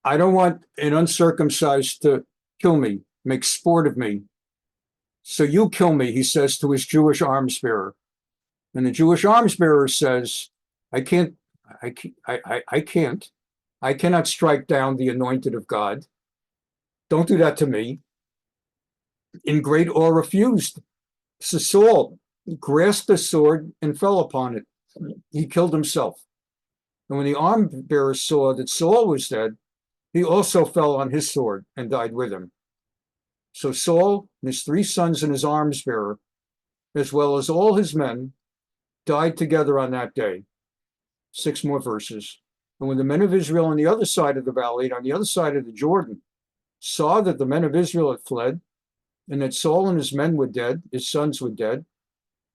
Speaker 1: I don't want an uncircumcised to kill me, make sport of me. So you kill me, he says to his Jewish arms bearer. And the Jewish arms bearer says, I cannot strike down the anointed of God. Don't do that to me. In great awe refused. So Saul grasped the sword and fell upon it. He killed himself. And when the arm bearer saw that Saul was dead, he also fell on his sword and died with him. So Saul and his 3 sons and his arms bearer, as well as all his men, died together on that day. 6 more verses. And when the men of Israel on the other side of the valley, on the other side of the Jordan, saw that the men of Israel had fled, and that Saul and his men were dead, his sons were dead,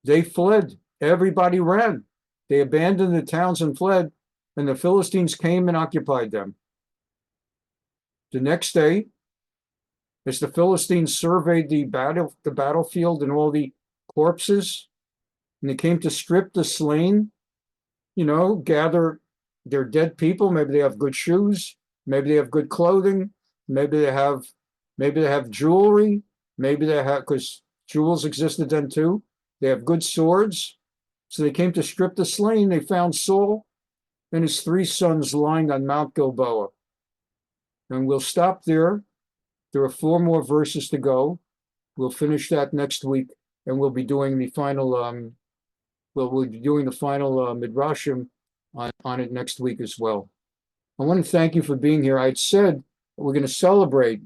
Speaker 1: they fled. Everybody ran. They abandoned the towns and fled, and the Philistines came and occupied them. The next day, as the Philistines surveyed the battlefield and all the corpses, and they came to strip the slain, gather their dead people. Maybe they have good shoes, maybe they have good clothing, maybe they have jewelry, maybe they have, because jewels existed then too. They have good swords. So they came to strip the slain. They found Saul and his 3 sons lying on Mount Gilboa. And we'll stop there. There are 4 more verses to go. We'll finish that next week, and we'll be doing the final. We'll be doing the final midrashim on it next week as well. I want to thank you for being here. I'd said we're going to celebrate.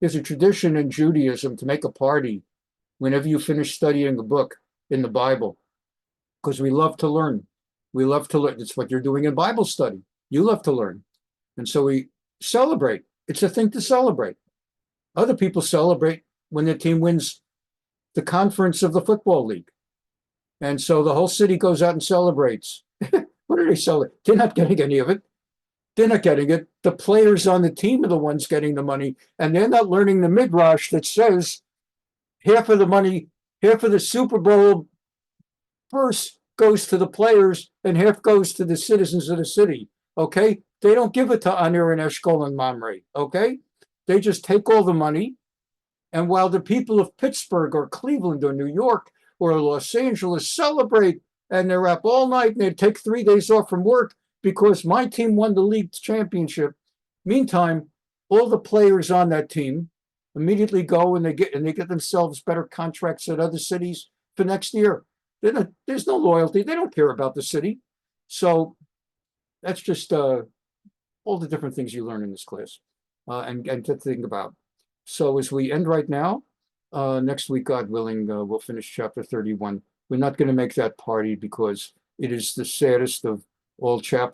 Speaker 1: There's a tradition in Judaism to make a party whenever you finish studying a book in the Bible, because we love to learn. We love to learn. It's what you're doing in Bible study. You love to learn, and so we celebrate. It's a thing to celebrate. Other people celebrate when their team wins the conference of the football league. And so the whole city goes out and celebrates. What are they celebrating? They're not getting any of it. They're not getting it. The players on the team are the ones getting the money. And they're not learning the midrash that says half of the money, half of the Super Bowl purse goes to the players and half goes to the citizens of the city. Okay? They don't give it to Aner and Eshkol and Mamre. Okay? They just take all the money. And while the people of Pittsburgh or Cleveland or New York or Los Angeles celebrate, and they're up all night and they take 3 days off from work because my team won the league championship. Meantime, all the players on that team immediately go and they get themselves better contracts at other cities for next year. There's no loyalty. They don't care about the city. So that's just all the different things you learn in this class and to think about. So as we end right now, next week, God willing, we'll finish chapter 31. We're not going to make that party because it is the saddest of all chapters.